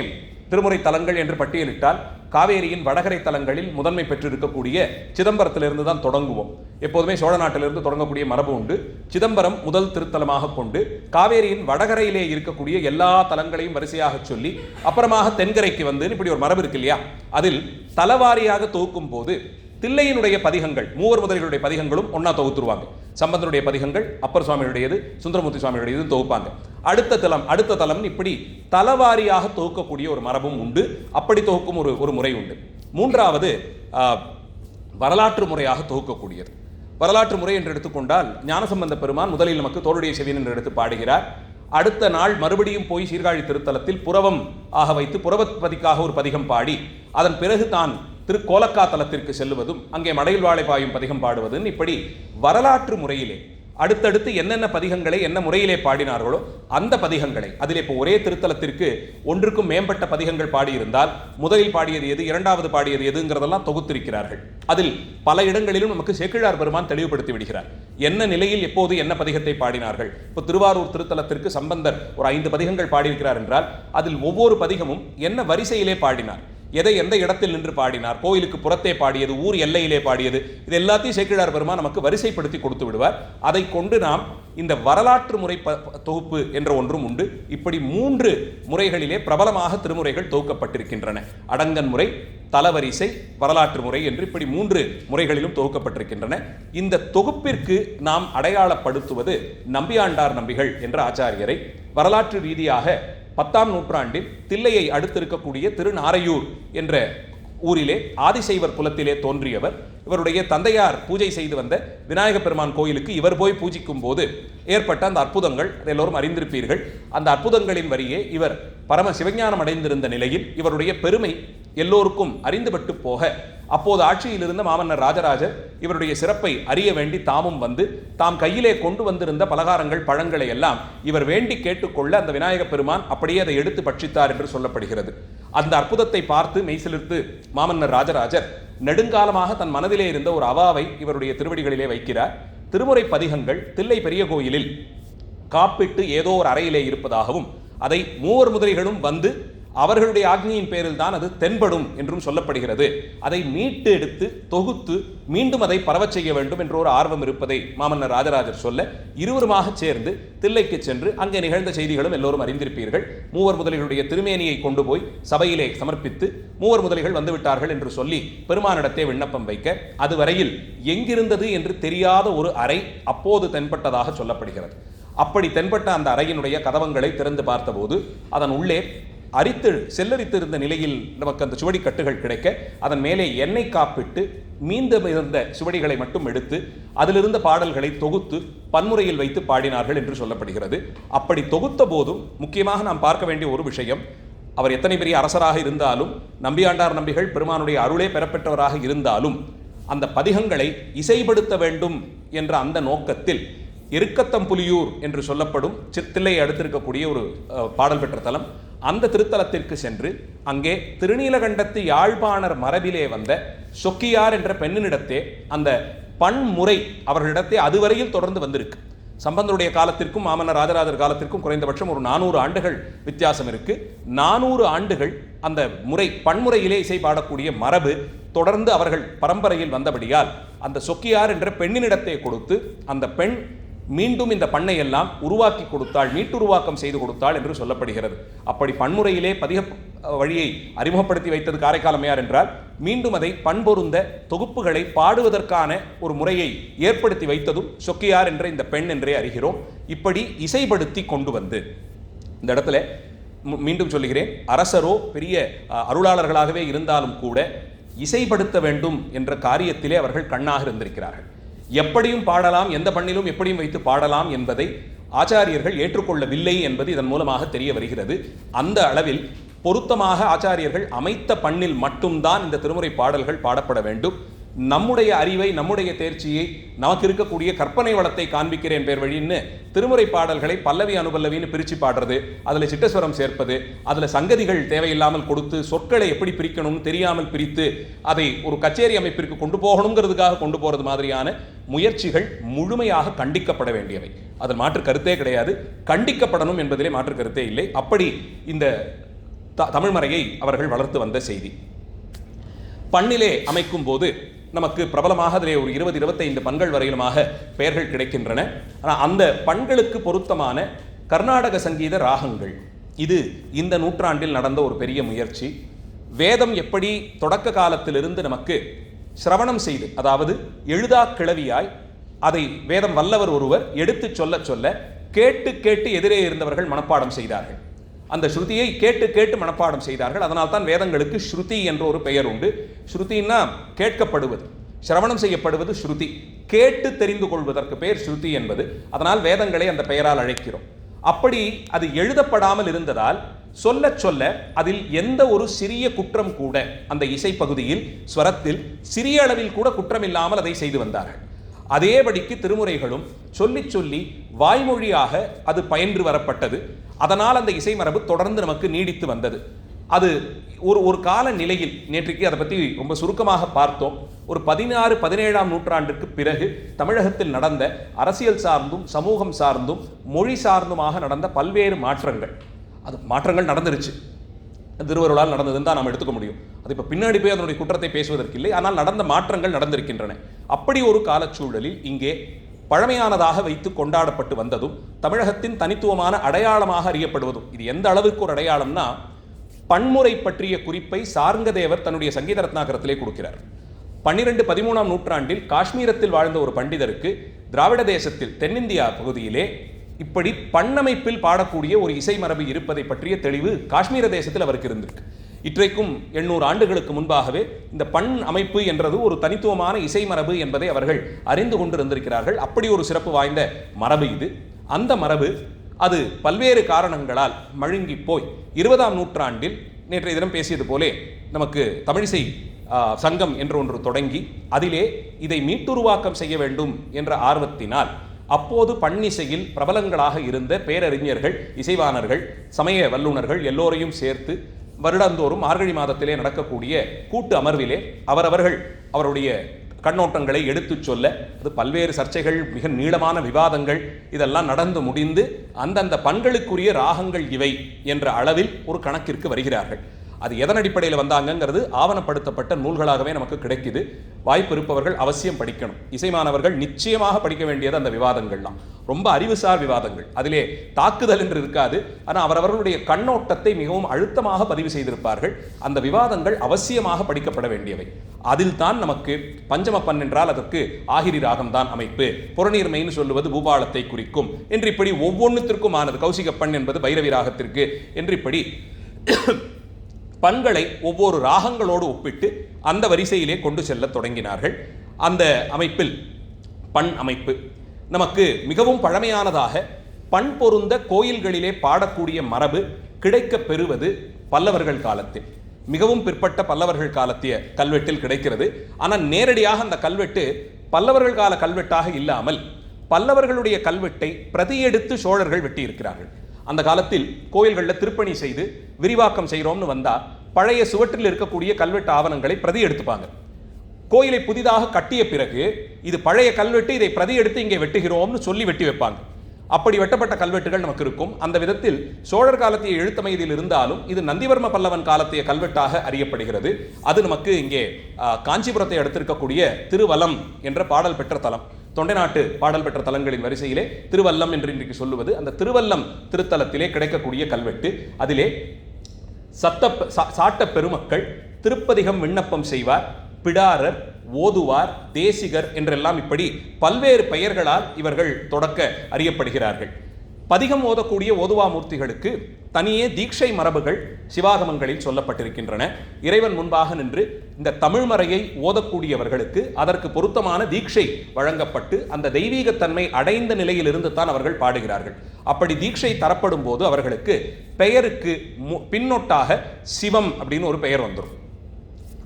திருமுறை தலங்கள் என்று பட்டியலிட்டால் காவேரியின் வடகரை தலங்களில் முதன்மை பெற்றிருக்கக்கூடிய சிதம்பரத்திலிருந்து தான் தொடங்குவோம். எப்போதுமே சோழ நாட்டிலிருந்து தொடங்கக்கூடிய மரபு உண்டு. சிதம்பரம் முதல் திருத்தலமாக கொண்டு காவேரியின் வடகரையிலே இருக்கக்கூடிய எல்லா தலங்களையும் வரிசையாக சொல்லி அப்புறமாக தென்கரைக்கு வந்து இப்படி ஒரு மரபு இருக்கு இல்லையா? அதில் தலவாரியாக தொகுக்கும் போது தில்லையினுடைய பதிகங்கள், மூவர் முதலிகளுடைய பதிகங்களும் ஒன்னா தொகுத்துருவாங்க. சம்பந்தனுடைய பதிகங்கள், அப்பர் சுவாமியுடையது, சுந்தரமூர்த்தி சுவாமியுடையது தொகுப்பாங்க. அடுத்த தலம் இப்படி தலவாரியாக தொகுக்கக்கூடிய ஒரு மரபும் உண்டு. அப்படி தொகுக்கும் ஒரு முறை உண்டு. மூன்றாவது வரலாற்று முறையாக தொகுக்கக்கூடியது. வரலாற்று முறை என்று எடுத்துக்கொண்டால் ஞானசம்பந்த பெருமான் முதலில் நமக்கு தோளுடைய செவியன் என்று எடுத்து பாடுகிறார். அடுத்த நாள் மறுபடியும் போய் சீர்காழி திருத்தலத்தில் புறவம் ஆக வைத்து புறவத்பதிக்காக ஒரு பதிகம் பாடி அதன் பிறகு தான் திருக்கோலக்கா தலத்திற்கு செல்லுவதும் அங்கே மடையில் வாழை பாயும் பதிகம் பாடுவதும் இப்படி வரலாற்று முறையிலே அடுத்தடுத்து என்னென்ன பதிகங்களை என்ன முறையிலே பாடினார்களோ அந்த பதிகங்களை, அதில் இப்போ ஒரே திருத்தலத்திற்கு ஒன்றுக்கும் மேம்பட்ட பதிகங்கள் பாடியிருந்தால் முதலில் பாடியது எது, இரண்டாவது பாடியது எதுங்கிறதெல்லாம் தொகுத்திருக்கிறார்கள். அதில் பல இடங்களிலும் நமக்கு சேக்கிழார் பெருமான் தெளிவுபடுத்தி விடுகிறார். என்ன நிலையில் எப்போது என்ன பதிகத்தை பாடினார்கள். இப்போ திருவாரூர் திருத்தலத்திற்கு சம்பந்தர் ஒரு 5 பதிகங்கள் பாடியிருக்கிறார் என்றால் அதில் ஒவ்வொரு பதிகமும் என்ன வரிசையிலே பாடினார், எதை எந்த இடத்தில் நின்று பாடினார், கோயிலுக்கு புறத்தே பாடியது, ஊர் எல்லையிலே பாடியது, இது எல்லாத்தையும் சேக்கிழார் பெருமான் நமக்கு வரிசைப்படுத்தி கொடுத்து விடுவார். அதை கொண்டு நாம் இந்த வரலாற்று முறை தொகுப்பு என்ற ஒன்றும் உண்டு. இப்படி 3 முறைகளிலே பிரபலமாக திருமுறைகள் தொகுக்கப்பட்டிருக்கின்றன. அடங்கன் முறை, தலவரிசை, வரலாற்று முறை என்று இப்படி 3 முறைகளிலும் தொகுக்கப்பட்டிருக்கின்றன. இந்த தொகுப்பிற்கு நாம் அடையாளப்படுத்துவது நம்பியாண்டார் நம்பிகள் என்ற ஆச்சாரியரை. வரலாற்று ரீதியாக 10ஆம் நூற்றாண்டில் தில்லையை அடுத்திருக்கக்கூடிய திருநாரையூர் என்ற ஊரிலே ஆதிசைவர் குலத்திலே தோன்றியவர். இவருடைய தந்தையார் பூஜை செய்து வந்த விநாயக பெருமான் கோயிலுக்கு இவர் போய் பூஜிக்கும் போது ஏற்பட்ட அந்த அற்புதங்கள் எல்லோரும் அறிந்திருப்பீர்கள். அந்த அற்புதங்களின் வரியே இவர் பரம சிவஞானம் அடைந்திருந்த நிலையில் இவருடைய பெருமை எல்லோருக்கும் அறிந்துபட்டு போக அப்போது ஆட்சியில் இருந்த மாமன்னர் ராஜராஜர் இவருடைய சிறப்பை அறிய வேண்டி தாமும் வந்து தாம் கையிலே கொண்டு வந்திருந்த பலகாரங்கள், பழங்களை எல்லாம் இவர் வேண்டி கேட்டுக்கொள்ள அந்த விநாயக பெருமான் அப்படியே அதை எடுத்து பட்சித்தார் என்று சொல்லப்படுகிறது. அந்த அற்புதத்தை பார்த்து மெய்சிலிர்த்து மாமன்னர் ராஜராஜர் நெடுங்காலமாக தன் மனதிலே இருந்த ஒரு அவாவை இவருடைய திருவடிகளிலே வைக்கிறார். திருமுறை பதிகங்கள் தில்லை பெரிய கோயிலில் காப்பிட்டு ஏதோ ஒரு அறையிலே இருப்பதாகவும் அதை மூவர் முதலிகளும் வந்து அவர்களுடைய ஆக்னியின் பேரில் தான் அது தென்படும் என்றும் சொல்லப்படுகிறது. அதை மீட்டு எடுத்து தொகுத்து மீண்டும் அதை பரவச் செய்ய வேண்டும் என்ற ஒரு ஆர்வம் இருப்பதை மாமன்னர் ராஜராஜர் சொல்ல இருவருமாக சேர்ந்து தில்லைக்கு சென்று அங்கே நிகழ்ந்த செய்திகளும் எல்லோரும் அறிந்திருப்பீர்கள். மூவர் முதலிகளுடைய திருமேனியை கொண்டு போய் சபையிலே சமர்ப்பித்து மூவர் முதலிகள் வந்துவிட்டார்கள் என்று சொல்லி பெருமானிடத்தே விண்ணப்பம் வைக்க அதுவரையில் எங்கிருந்தது என்று தெரியாத ஒரு அறை அப்போது தென்பட்டதாக சொல்லப்படுகிறது. அப்படி தென்பட்ட அந்த அறையினுடைய கதவங்களை திறந்து பார்த்தபோது அதன் உள்ளே செல்லரித்து இருந்த நிலையில் நமக்கு அந்த சுவடி கட்டுகள் கிடைக்க அதன் மேலே எண்ணெய் காப்பிட்டு மீண்டும் இருந்த சுவடிகளை மட்டும் எடுத்து அதிலிருந்த பாடல்களை தொகுத்து பன்முறையில் வைத்து பாடினார்கள் என்று சொல்லப்படுகிறது. அப்படி தொகுத்த போதும் முக்கியமாக நாம் பார்க்க வேண்டிய ஒரு விஷயம், அவர் எத்தனை பெரிய அரசராக இருந்தாலும் நம்பியாண்டார் நம்பிகள் பெருமானுடைய அருளே பெறப்பெற்றவராக இருந்தாலும் அந்த பதிகங்களை இசைப்படுத்த வேண்டும் என்ற அந்த நோக்கத்தில் எருக்கத்தம்புலியூர் என்று சொல்லப்படும் தில்லையை அடுத்திருக்கக்கூடிய ஒரு பாடல் பெற்ற தலம், அந்த திருத்தலத்திற்கு சென்று அங்கே திருநீலகண்டத்து யாழ்ப்பாணர் மரபிலே வந்த சொக்கியார் என்ற பெண்ணினிடத்தே அந்த பன்முறை அவர்களிடத்தே அதுவரையில் தொடர்ந்து வந்திருக்கு. சம்பந்தருடைய காலத்திற்கும் மாமன்னர் ராஜராஜர் காலத்திற்கும் குறைந்தபட்சம் ஒரு 400 ஆண்டுகள் வித்தியாசம் இருக்கு. 400 ஆண்டுகள் அந்த முறை பன்முறையிலே இசை பாடக்கூடிய மரபு தொடர்ந்து அவர்கள் பரம்பரையில் வந்தபடியால் அந்த சொக்கியார் என்ற பெண்ணினிடத்தை கொடுத்து அந்த பெண் மீண்டும் இந்த பண்ணை எல்லாம் உருவாக்கி கொடுத்தாள், மீட்டுருவாக்கம் செய்து கொடுத்தாள் என்று சொல்லப்படுகிறது. அப்படி பன்முறையிலே பதிக வழியை அறிமுகப்படுத்தி வைத்தது காரைக்கால் அம்மையார் என்றால் மீண்டும் அதை பண்பொருந்த தொகுப்புகளை பாடுவதற்கான ஒரு முறையை ஏற்படுத்தி வைத்ததும் சொக்கியார் என்ற இந்த பெண் என்றே அறிகிறோம். இப்படி இசைப்படுத்தி கொண்டு வந்து இந்த இடத்துல மீண்டும் சொல்லுகிறேன், அரசரோ பெரிய அருளாளர்களாகவே இருந்தாலும் கூட இசைப்படுத்த வேண்டும் என்ற காரியத்திலே அவர்கள் கண்ணாக இருந்திருக்கிறார்கள். எப்படியும் பாடலாம், எந்த பண்ணிலும் எப்படியும் வைத்து பாடலாம் என்பதை ஆச்சாரியர்கள் ஏற்றுக்கொள்ளவில்லை என்பது இதன் மூலமாக தெரிய வருகிறது. அந்த அளவில் பொருத்தமாக ஆச்சாரியர்கள் அமைத்த பண்ணில் மட்டும்தான் இந்த திருமுறை பாடல்கள் பாடப்பட வேண்டும். நம்முடைய அறிவை, நம்முடைய தேர்ச்சியை, நமக்கு இருக்கக்கூடிய கற்பனை வளத்தை காண்பிக்கிறேன் பேர் வழின்னு திருமுறை பாடல்களை பல்லவி அனுபல்லவின்னு பிரித்து பாடுறது, அதில் சிட்டஸ்வரம் சேர்ப்பது, அதில் சங்கதிகள் தேவையில்லாமல் கொடுத்து சொற்களை எப்படி பிரிக்கணும்னு தெரியாமல் பிரித்து அதை ஒரு கச்சேரி அமைப்பிற்கு கொண்டு போகணுங்கிறதுக்காக கொண்டு போகிறது மாதிரியான முயற்சிகள் முழுமையாக கண்டிக்கப்பட வேண்டியவை. அதில் மாற்று கருத்தே கிடையாது. கண்டிக்கப்படணும் என்பதிலே மாற்று கருத்தே இல்லை. அப்படி இந்த தமிழ்மறையை அவர்கள் வளர்த்து வந்த செய்தி. பண்ணிலே அமைக்கும் போது நமக்கு பிரபலமாக அதிலே ஒரு 20-25 பண்கள் வரையிலுமாக பெயர்கள் கிடைக்கின்றன. ஆனால் அந்த பண்களுக்கு பொருத்தமான கர்நாடக சங்கீத ராகங்கள், இது இந்த நூற்றாண்டில் நடந்த ஒரு பெரிய முயற்சி. வேதம் எப்படி தொடக்க காலத்திலிருந்து நமக்கு சிரவணம் செய்து, அதாவது எழுதா கிளவியாய் அதை வேதம் வல்லவர் ஒருவர் எடுத்து சொல்ல சொல்ல கேட்டு கேட்டு எதிரே இருந்தவர்கள் மனப்பாடம் செய்தார்கள். அந்த ஸ்ருதியை கேட்டு கேட்டு மனப்பாடம் செய்தார்கள். அதனால் தான் வேதங்களுக்கு ஸ்ருதி என்ற ஒரு பெயர் உண்டு. ஸ்ருதின்னா கேட்கப்படுவது, சிரவணம் செய்யப்படுவது ஸ்ருதி. கேட்டு தெரிந்து கொள்வதற்கு பெயர் ஸ்ருதி என்பது. அதனால் வேதங்களை அந்த பெயரால் அழைக்கிறோம். அப்படி அது எழுதப்படாமல் இருந்ததால் சொல்ல சொல்ல அதில் எந்த ஒரு சிறிய குற்றம் கூட, அந்த இசை பகுதியில் ஸ்வரத்தில் சிறிய அளவில் கூட குற்றம் இல்லாமல் அதை செய்து வந்தார்கள். அதேபடிக்கு திருமுறைகளும் சொல்லி சொல்லி வாய்மொழியாக அது பயின்று வரப்பட்டது. அதனால் அந்த இசை மரபு தொடர்ந்து நமக்கு நீடித்து வந்தது. அது ஒரு கால நிலையில், நேற்றைக்கு அதை பற்றி ரொம்ப சுருக்கமாக பார்த்தோம், ஒரு 16-17ஆம் நூற்றாண்டிற்கு பிறகு தமிழகத்தில் நடந்த அரசியல் சார்ந்தும் சமூகம் சார்ந்தும் மொழி சார்ந்துமாக நடந்த பல்வேறு மாற்றங்கள் நடந்துருச்சு. திருவருளால் நடந்ததுன்னு தான் நாம் எடுத்துக்க முடியும். அது இப்போ பின்னாடி போய் அதனுடைய குற்றத்தை பேசுவதற்கு இல்லை. ஆனால் நடந்த மாற்றங்கள் நடந்திருக்கின்றன. அப்படி ஒரு காலச்சூழலில் இங்கே பழமையானதாக வைத்து கொண்டாடப்பட்டு வந்ததும் தமிழகத்தின் தனித்துவமான அடையாளமாக அறியப்படுவதும், இது எந்த அளவுக்கு ஒரு அடையாளம்னா, பன்முறை பற்றிய குறிப்பை சார்ங்கதேவர் தன்னுடைய சங்கீத ரத்னாகரத்திலே கொடுக்கிறார். 12-13ஆம் நூற்றாண்டில் காஷ்மீரத்தில் வாழ்ந்த ஒரு பண்டிதருக்கு திராவிட தேசத்தில் தென்னிந்தியா பகுதியிலே இப்படி பண்ணமைப்பில் பாடக்கூடிய ஒரு இசை மரபு இருப்பதை பற்றிய தெளிவு காஷ்மீர தேசத்தில் அவருக்கு இருந்திருக்கு. இன்றைக்கும் 800 ஆண்டுகளுக்கு முன்பாகவே இந்த பண் அமைப்பு என்றது ஒரு தனித்துவமான இசை மரபு என்பதை அவர்கள் அறிந்து கொண்டிருந்திருக்கிறார்கள். அப்படி ஒரு சிறப்பு வாய்ந்த மரபு இது. அந்த மரபு அது பல்வேறு காரணங்களால் மழுங்கி போய் 20ஆம் நூற்றாண்டில் நேற்றைய தினம் பேசியது போலே நமக்கு தமிழிசை சங்கம் என்ற ஒன்று தொடங்கி அதிலே இதை மீட்டுருவாக்கம் செய்ய வேண்டும் என்ற ஆர்வத்தினால் அப்போது பண்ணிசையில் பிரபலங்களாக இருந்த பேரறிஞர்கள், இசைவாணர்கள், சமய வல்லுநர்கள் எல்லோரையும் சேர்த்து வருடந்தோறும் மார்கழி மாதத்திலே நடக்கக்கூடிய கூட்டு அமர்விலே அவருடைய கண்ணோட்டங்களை எடுத்துச் சொல்ல, அது பல்வேறு சர்ச்சைகள், மிக நீளமான விவாதங்கள் இதெல்லாம் நடந்து முடிந்து அந்தந்த பண்களுக்குரிய ராகங்கள் இவை என்ற அளவில் ஒரு கணக்கிற்கு வருகிறார்கள். அது எதன் அடிப்படையில் வந்தாங்கிறது ஆவணப்படுத்தப்பட்ட நூல்களாகவே நமக்கு கிடைக்குது. வாய்ப்பு இருப்பவர்கள் அவசியம் படிக்கணும். இசைமானவர்கள் நிச்சயமாக படிக்க வேண்டியது அந்த விவாதங்கள்லாம். ரொம்ப அறிவுசார் விவாதங்கள், அதிலே தாக்குதல் என்று இருக்காது. ஆனால் அவரவர்களுடைய கண்ணோட்டத்தை மிகவும் அழுத்தமாக பதிவு செய்திருப்பார்கள். அந்த விவாதங்கள் அவசியமாக படிக்கப்பட வேண்டியவை. அதில் தான் நமக்கு பஞ்சம பண் என்றால் அதற்கு ஆகிரி ராகம்தான் அமைப்பு, புறநீர்மைன்னு சொல்லுவது பூபாலத்தை குறிக்கும் என்று இப்படி ஒவ்வொன்றுத்திற்கும் ஆனது. கௌசிக பண் என்பது பைரவி ராகத்திற்கு என்று இப்படி பண்களை ஒவ்வொரு ராகங்களோடு ஒப்பிட்டு அந்த வரிசையிலே கொண்டு செல்ல தொடங்கினார்கள். அந்த அமைப்பில் பண் அமைப்பு நமக்கு மிகவும் பழமையானதாக பண் பொருந்த கோயில்களிலே பாடக்கூடிய மரபு கிடைக்க பெறுவது பல்லவர்கள் காலத்தில், மிகவும் பிற்பட்ட பல்லவர்கள் காலத்திய கல்வெட்டில் கிடைக்கிறது. ஆனால் நேரடியாக அந்த கல்வெட்டு பல்லவர்கள் கால கல்வெட்டாக இல்லாமல் பல்லவர்களுடைய கல்வெட்டை பிரதியெடுத்து சோழர்கள் வெட்டியிருக்கிறார்கள். அந்த காலத்தில் கோயில்களில் திருப்பணி செய்து விரிவாக்கம் செய்கிறோம்னு வந்தால் பழைய சுவற்றில் இருக்கக்கூடிய கல்வெட்டு ஆவணங்களை பிரதி எடுத்துப்பாங்க. கோயிலை புதிதாக கட்டிய பிறகு இது பழைய கல்வெட்டு, இதை பிரதி எடுத்து இங்கே வெட்டுகிறோம்னு சொல்லி வெட்டி வைப்பாங்க. அப்படி வெட்டப்பட்ட கல்வெட்டுகள் நமக்கு இருக்கும். அந்த விதத்தில் சோழர் காலத்திய எழுத்தமைதியில் இருந்தாலும் இது நந்திவர்ம பல்லவன் காலத்திய கல்வெட்டாக அறியப்படுகிறது. அது நமக்கு இங்கே காஞ்சிபுரத்தை அடுத்திருக்கக்கூடிய திருவல்லம் என்ற பாடல் பெற்ற தலம், தொண்டை நாட்டு பாடல் பெற்ற தலங்களின் வரிசையிலே திருவல்லம் என்று இன்றைக்கு சொல்லுவது அந்த திருவல்லம் திருத்தலத்திலே கிடைக்கக்கூடிய கல்வெட்டு. அதிலே சாட்ட பெருமக்கள் திருப்பதிகம் விண்ணப்பம் செய்வார், பிடாரர், ஓதுவார், தேசிகர் என்றெல்லாம் இப்படி பல்வேறு பெயர்களால் இவர்கள் தொடக்க அறியப்படுகிறார்கள். பதிகம் ஓதக்கூடிய ஓதுவாமூர்த்திகளுக்கு தனியே தீட்சை மரபுகள் சிவாகமங்களில் சொல்லப்பட்டிருக்கின்றன. இறைவன் முன்பாக நின்று இந்த தமிழ்மறையை ஓதக்கூடியவர்களுக்கு அதற்கு பொருத்தமான தீட்சை வழங்கப்பட்டு அந்த தெய்வீகத்தன்மை அடைந்த நிலையிலிருந்து தான் அவர்கள் பாடுகிறார்கள். அப்படி தீட்சை தரப்படும் போது அவர்களுக்கு பெயருக்கு பின்னொட்டாக சிவம் அப்படின்னு ஒரு பெயர் வந்துடும்.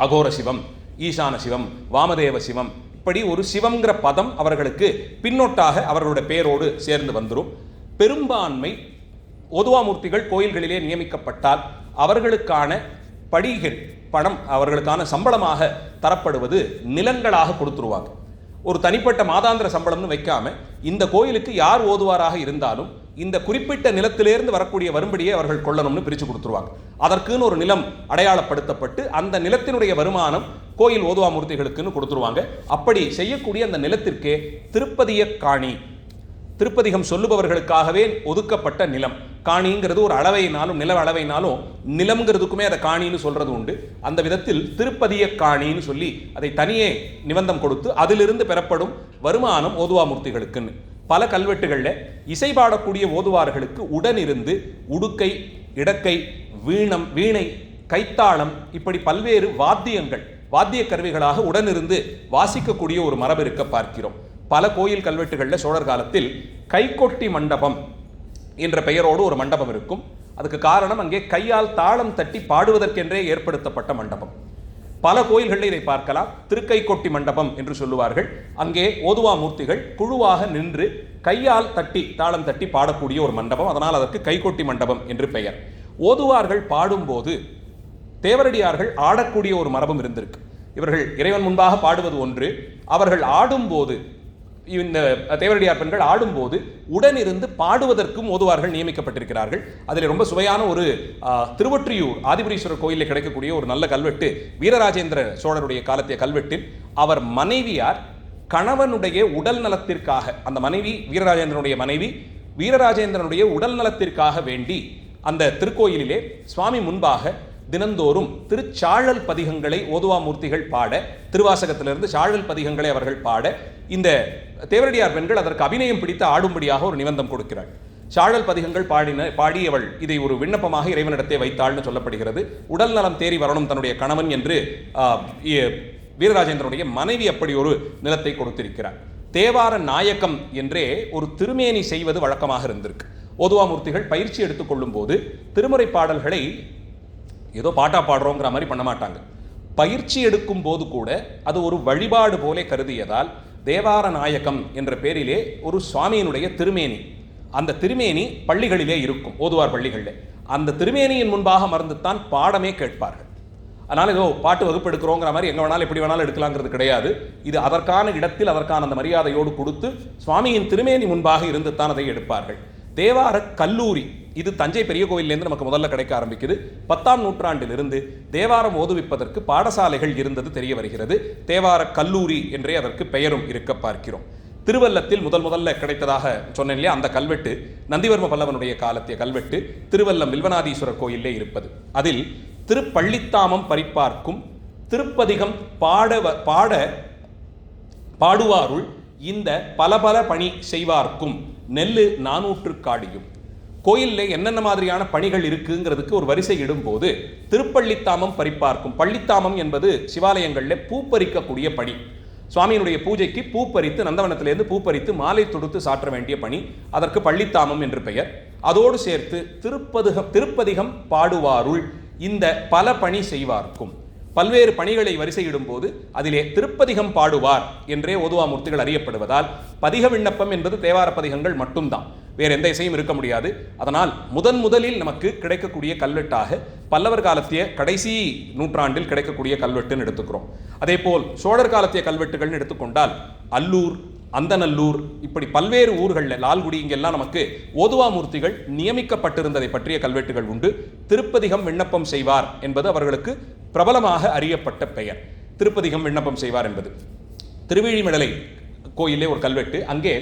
அகோர சிவம் ஈசான சிவம், வாமதேவ சிவம், இப்படி ஒரு சிவம்ங்கிற பதம் அவர்களுக்கு பின்னொட்டாக அவர்களுடைய பெயரோடு சேர்ந்து வந்துடும். பெரும்பான்மை ஓதுவாமூர்த்திகள் கோயில்களிலே நியமிக்கப்பட்டால் அவர்களுக்கான படிகள் பணம் அவர்களுக்கான சம்பளமாக தரப்படுவது நிலங்களாக கொடுத்துருவாங்க. ஒரு தனிப்பட்ட மாதாந்திர சம்பளம்னு வைக்காம இந்த கோயிலுக்கு யார் ஓதுவாராக இருந்தாலும் இந்த குறிப்பிட்ட நிலத்திலிருந்து வரக்கூடிய வரும்படியே அவர்கள் கொள்ளணும்னு பிரித்து கொடுத்துருவாங்க. அதற்குன்னு ஒரு நிலம் அடையாளப்படுத்தப்பட்டு அந்த நிலத்தினுடைய வருமானம் கோயில் ஓதுவாமூர்த்திகளுக்குன்னு கொடுத்துருவாங்க. அப்படி செய்யக்கூடிய அந்த நிலத்திற்கே திருப்பதிய காணி, திருப்பதிகம் சொல்லுபவர்களுக்காகவே ஒதுக்கப்பட்ட நிலம். காணிங்கிறது ஒரு அளவைனாலும் நில அளவைனாலும் நிலம்ங்கிறதுக்குமே அதை காணின்னு சொல்றது உண்டு. அந்த விதத்தில் திருப்பதிய காணின்னு சொல்லி அதை தனியே நிபந்தம் கொடுத்து அதிலிருந்து பெறப்படும் வருமானம் ஓதுவாமூர்த்திகளுக்குன்னு. பல கல்வெட்டுகளில் இசை பாடக்கூடிய ஓதுவார்களுக்கு உடனிருந்து உடுக்கை, இடக்கை, வீணை, கைத்தாளம் இப்படி பல்வேறு வாத்திய கருவிகளாக உடனிருந்து வாசிக்கக்கூடிய ஒரு மரபு இருக்க பார்க்கிறோம். பல கோயில் கல்வெட்டுகளில் சோழர் காலத்தில் கைகொட்டி மண்டபம் என்ற பெயரோடு ஒரு மண்டபம் இருக்கும். அதுக்கு காரணம் அங்கே கையால் தாளம் தட்டி பாடுவதற்கென்றே ஏற்படுத்தப்பட்ட மண்டபம். பல கோயில்களில் இதை பார்க்கலாம். திருக்கைக்கொட்டி மண்டபம் என்று சொல்லுவார்கள். அங்கே ஓதுவாமூர்த்திகள் குழுவாக நின்று கையால் தட்டி தாளம் தட்டி பாடக்கூடிய ஒரு மண்டபம். அதனால் அதற்கு கைகொட்டி மண்டபம் என்று பெயர். ஓதுவார்கள் பாடும்போது தேவரடியார்கள் ஆடக்கூடிய ஒரு மரபும் இருந்திருக்கு. இவர்கள் இறைவன் முன்பாக பாடுவது ஒன்று, அவர்கள் ஆடும்போது இந்த தேவரடியார் பெண்கள் ஆடும்போது உடனிருந்து பாடுவதற்கும் ஓதுவார்கள் நியமிக்கப்பட்டிருக்கிறார்கள். அதில் ரொம்ப சுவையான ஒரு திருவொற்றியூர் ஆதிபுரீஸ்வரர் கோயிலில் கிடைக்கக்கூடிய ஒரு நல்ல கல்வெட்டு, வீரராஜேந்திர சோழருடைய காலத்திய கல்வெட்டில் அவர் மனைவியார் கணவனுடைய உடல் நலத்திற்காக, அந்த மனைவி வீரராஜேந்திரனுடைய மனைவி வீரராஜேந்திரனுடைய உடல் நலத்திற்காக வேண்டி அந்த திருக்கோயிலிலே சுவாமி முன்பாக தினந்தோறும் திருச்சாழல் பதிகங்களை ஓதுவாமூர்த்திகள் பாட, திருவாசகத்திலிருந்து சாழல் பதிகங்களை அவர்கள் பாட, இந்த தேவரடியார் பெண்கள் அதற்கு அபிநயம் பிடித்து ஆடும்படியாக ஒரு நிபந்தம் கொடுக்கிறாள். சாழல் பதிகங்கள் பாடி அவள் இதை ஒரு விண்ணப்பமாக இறைவனிடத்தை வைத்தாள்னு சொல்லப்படுகிறது. உடல் நலம் தேறி வரணும் தன்னுடைய கணவன் என்று வீரராஜேந்திரனுடைய மனைவி அப்படி ஒரு நிலத்தை கொடுத்திருக்கிறார். தேவார நாயக்கம் என்றே ஒரு திருமேனி செய்வது வழக்கமாக இருந்திருக்கு. ஓதுவாமூர்த்திகள் பயிற்சி எடுத்துக்கொள்ளும் போது திருமுறை பாடல்களை ஏதோ பாட்டா பாடுறோங்கிற மாதிரி பண்ண மாட்டாங்க. பயிற்சி எடுக்கும் போது கூட அது ஒரு வழிபாடு போலே கருதியதால் தேவார நாயகம் என்ற பேரிலே ஒரு சுவாமியினுடைய திருமேனி, அந்த திருமேனி பள்ளிகளிலே இருக்கும், ஓதுவார் பள்ளிகளிலே. அந்த திருமேனியின் முன்பாக மறந்துத்தான் பாடமே கேட்பார்கள். அதனால் ஏதோ பாட்டு வகுப்பு எடுக்கிறோங்கிற மாதிரி எங்கே வேணாலும் எப்படி வேணாலும் எடுக்கலாங்கிறது கிடையாது. இது அதற்கான இடத்தில் அதற்கான அந்த மரியாதையோடு கொடுத்து சுவாமியின் திருமேனி முன்பாக இருந்து தான் அதை எடுப்பார்கள். தேவார கல்லூரி, இது தஞ்சை பெரிய கோயிலிருந்து நமக்கு முதல்ல கிடைக்க ஆரம்பிக்குது. 10ஆம் நூற்றாண்டிலிருந்து தேவாரம் ஓதுவிப்பதற்கு பாடசாலைகள் இருந்தது தெரிய வருகிறது. தேவார கல்லூரி என்றே அதற்கு பெயரும் இருக்க பார்க்கிறோம். திருவல்லத்தில் முதல்ல கிடைத்ததாக சொன்னேன் இல்லையா, அந்த கல்வெட்டு நந்திவர்ம பல்லவனுடைய காலத்திய கல்வெட்டு திருவல்லம் வில்வநாதீஸ்வரர் கோயிலே இருப்பது. அதில் திருப்பள்ளித்தாமம் பறிப்பார்க்கும் திருப்பதிகம் பாடுவாருள் இந்த பல பணி செய்வார்க்கும் நெல்லு 400 காடியும். கோயிலில் என்னென்ன மாதிரியான பணிகள் இருக்குங்கிறதுக்கு ஒரு வரிசை இடும்போது திருப்பள்ளித்தாமம் பறிப்பார்க்கும், பள்ளித்தாமம் என்பது சிவாலயங்களில் பூ பறிக்கக்கூடிய பணி. சுவாமியினுடைய பூஜைக்கு பூ பறித்து நந்தவனத்திலிருந்து பூ பறித்து மாலை தொடுத்து சாற்ற வேண்டிய பணி, அதற்கு பள்ளித்தாமம் என்று பெயர். அதோடு சேர்த்து திருப்பதிகம் பாடுவாருள் இந்த பல பணி செய்வார்க்கும், பல்வேறு பணிகளை வரிசையிடும் போது அதிலே திருப்பதிகம் பாடுவார் என்றே ஓதுவாமூர்த்திகள் அறியப்படுவதால் பதிக விண்ணப்பம் என்பது தேவார பதிகங்கள் மட்டும்தான், வேறு எந்த இசையும் இருக்க முடியாது. அதனால் முதலில் நமக்கு கிடைக்கக்கூடிய கல்வெட்டாக பல்லவர் காலத்திய கடைசி நூற்றாண்டில் கிடைக்கக்கூடிய கல்வெட்டுன்னு எடுத்துக்கிறோம். அதே போல் சோழர் காலத்திய கல்வெட்டுகள்னு எடுத்துக்கொண்டால் அல்லூர், அந்தநல்லூர், இப்படி பல்வேறு ஊர்களில் லால்குடி இங்கெல்லாம் நமக்கு ஓதுவாமூர்த்திகள் நியமிக்கப்பட்டிருந்ததை பற்றிய கல்வெட்டுகள் உண்டு. திருப்பதிகம் விண்ணப்பம் செய்வார் என்பது அவர்களுக்கு பிரபலமாக அறியப்பட்ட பெயர். திருப்பதிகம் விண்ணப்பம் செய்வார் என்பது திருவிழிமடலை கோயிலே ஒரு கல்வெட்டு. அங்கே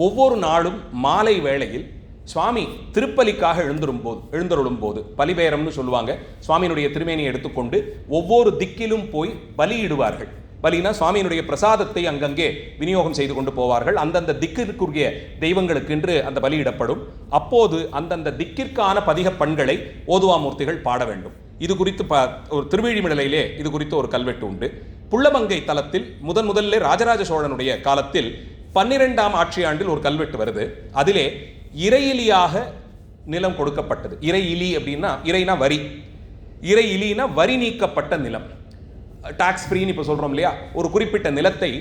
ஒவ்வொரு நாளும் மாலை வேளையில் சுவாமி திருப்பலிக்காக எழுந்தருளும் போது பலிபேரம்னு சொல்லுவாங்க, சுவாமியினுடைய திருமேனியை எடுத்துக்கொண்டு ஒவ்வொரு திக்கிலும் போய் பலியிடுவார்கள். பலினா சுவாமியினுடைய பிரசாதத்தை அங்கங்கே விநியோகம் செய்து கொண்டு போவார்கள். அந்தந்த திக்கிற்குரிய தெய்வங்களுக்கு என்று அந்த பலியிடப்படும். அப்போது அந்தந்த திக்கிற்கான பதிக பண்களை ஓதுவாமூர்த்திகள் பாட வேண்டும். இது குறித்து ஒரு திருவிழிமிடலையிலே இது குறித்து ஒரு கல்வெட்டு உண்டு. புள்ளமங்கை தலத்தில் முதலிலே ராஜராஜ சோழனுடைய காலத்தில் 12ஆம் ஆட்சி ஆண்டில் ஒரு கல்வெட்டு வருது. அதிலே இறையிலியாக நிலம் கொடுக்கப்பட்டது. இறையிலி அப்படின்னா இறைனா வரி, இறையிலினா வரி நீக்கப்பட்ட நிலம். டாக்ஸ் ஃப்ரீன்னு இப்போ சொல்கிறோம் இல்லையா, ஒரு குறிப்பிட்ட நிலத்தை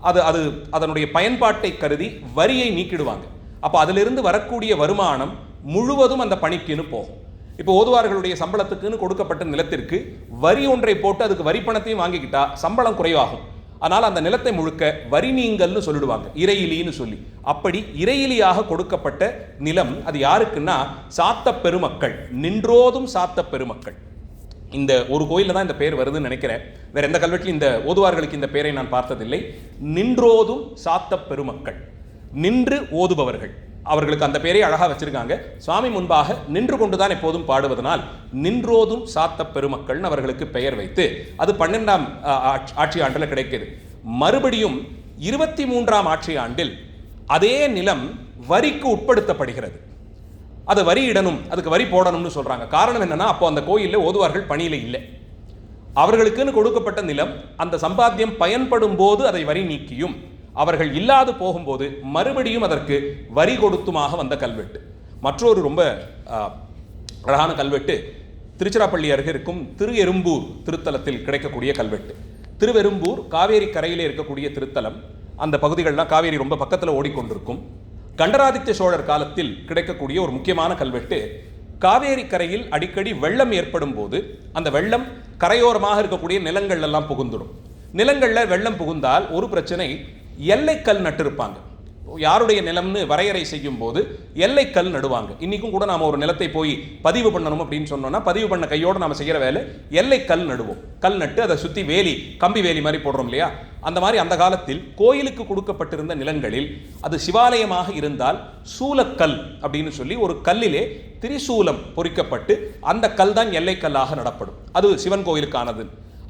அது அதனுடைய பயன்பாட்டை கருதி வரியை நீக்கிடுவாங்க. அப்போ அதிலிருந்து வரக்கூடிய வருமானம் முழுவதும் அந்த பணிக்குன்னு போகும். இப்போ ஓதுவார்களுடைய சம்பளத்துக்குன்னு கொடுக்கப்பட்ட நிலத்திற்கு வரி ஒன்றை போட்டு அதுக்கு வரி பணத்தையும் வாங்கிக்கிட்டா சம்பளம் குறைவாகும். ஆனால் அந்த நிலத்தை முழுக்க வரி நீங்கல்னு சொல்லிடுவாங்க, இறையிலின்னு சொல்லி. அப்படி இறையிலியாக கொடுக்கப்பட்ட நிலம் அது யாருக்குன்னா சாத்த பெருமக்கள், நின்றோதும் சாத்த பெருமக்கள். இந்த ஒரு கோயிலில் தான் இந்த பேர் வருதுன்னு நினைக்கிறேன். வேற எந்த கல்வெட்டிலும் இந்த ஓதுவார்களுக்கு இந்த பேரை நான் பார்த்ததில்லை. நின்றோதும் சாத்த பெருமக்கள், நின்று ஓதுபவர்கள், அவர்களுக்கு அந்த பேரை அழகாக வச்சிருக்காங்க. சுவாமி முன்பாக நின்று கொண்டுதான் எப்போதும் பாடுவதனால் நின்றோதும் சாத்த பெருமக்கள்னு அவர்களுக்கு பெயர் வைத்து அது 12ஆம் ஆட்சி ஆண்டில் கிடைக்குது. மறுபடியும் 23ஆம் ஆட்சி ஆண்டில் அதே நிலம் வரிக்கு உட்படுத்தப்படுகிறது. அதை வரி இடணும், அதுக்கு வரி போடணும்னு சொல்றாங்க. காரணம் என்னன்னா, அப்போ அந்த கோயிலில் ஓதுவார்கள் பணியில இல்லை. அவர்களுக்குன்னு கொடுக்கப்பட்ட நிலம் அந்த சம்பாத்தியம் பயன்படும் போது அதை வரி நீக்கியும், அவர்கள் இல்லாது போகும்போது மறுபடியும் அதற்கு வரி கொடுத்துமாக வந்த கல்வெட்டு. மற்றொரு ரொம்ப அழகான கல்வெட்டு திருச்சிராப்பள்ளி அருகே இருக்கும் திருவெரும்பூர் திருத்தலத்தில் கிடைக்கக்கூடிய கல்வெட்டு. திருவெரும்பூர் காவேரி கரையிலே இருக்கக்கூடிய திருத்தலம். அந்த பகுதிகள்லாம் காவேரி ரொம்ப பக்கத்தில் ஓடிக்கொண்டிருக்கும். கண்டராதித்ய சோழர் காலத்தில் கிடைக்கக்கூடிய ஒரு முக்கியமான கல்வெட்டு. காவேரி கரையில் அடிக்கடி வெள்ளம் ஏற்படும் போது அந்த வெள்ளம் கரையோரமாக இருக்கக்கூடிய நிலங்கள் எல்லாம் புகுந்துடும். நிலங்களில் வெள்ளம் புகுந்தால் ஒரு பிரச்சனை, எல்லைக்கல் நட்டிருப்பாங்க. யாருடைய நிலம்னு வரையறை செய்யும் போது எல்லைக்கல் நடுவாங்க. இன்னைக்கும் கூட நாம ஒரு நிலத்தை போய் பதிவு பண்ணணும் அப்படின்னு சொன்னோம்னா பதிவு பண்ண கையோடு நாம செய்யற வேலை எல்லைக்கல் நடுவோம். கல் நட்டு அதை சுத்தி வேலி, கம்பி வேலி மாதிரி போடுறோம் இல்லையா, அந்த மாதிரி அந்த காலத்தில் கோயிலுக்கு கொடுக்கப்பட்டிருந்த நிலங்களில் அது சிவாலயமாக இருந்தால் சூலக்கல் அப்படின்னு சொல்லி ஒரு கல்லிலே திரிசூலம் பொறிக்கப்பட்டு அந்த கல் தான் எல்லைக்கல்லாக நடப்படும். அது சிவன் கோயிலுக்கானது.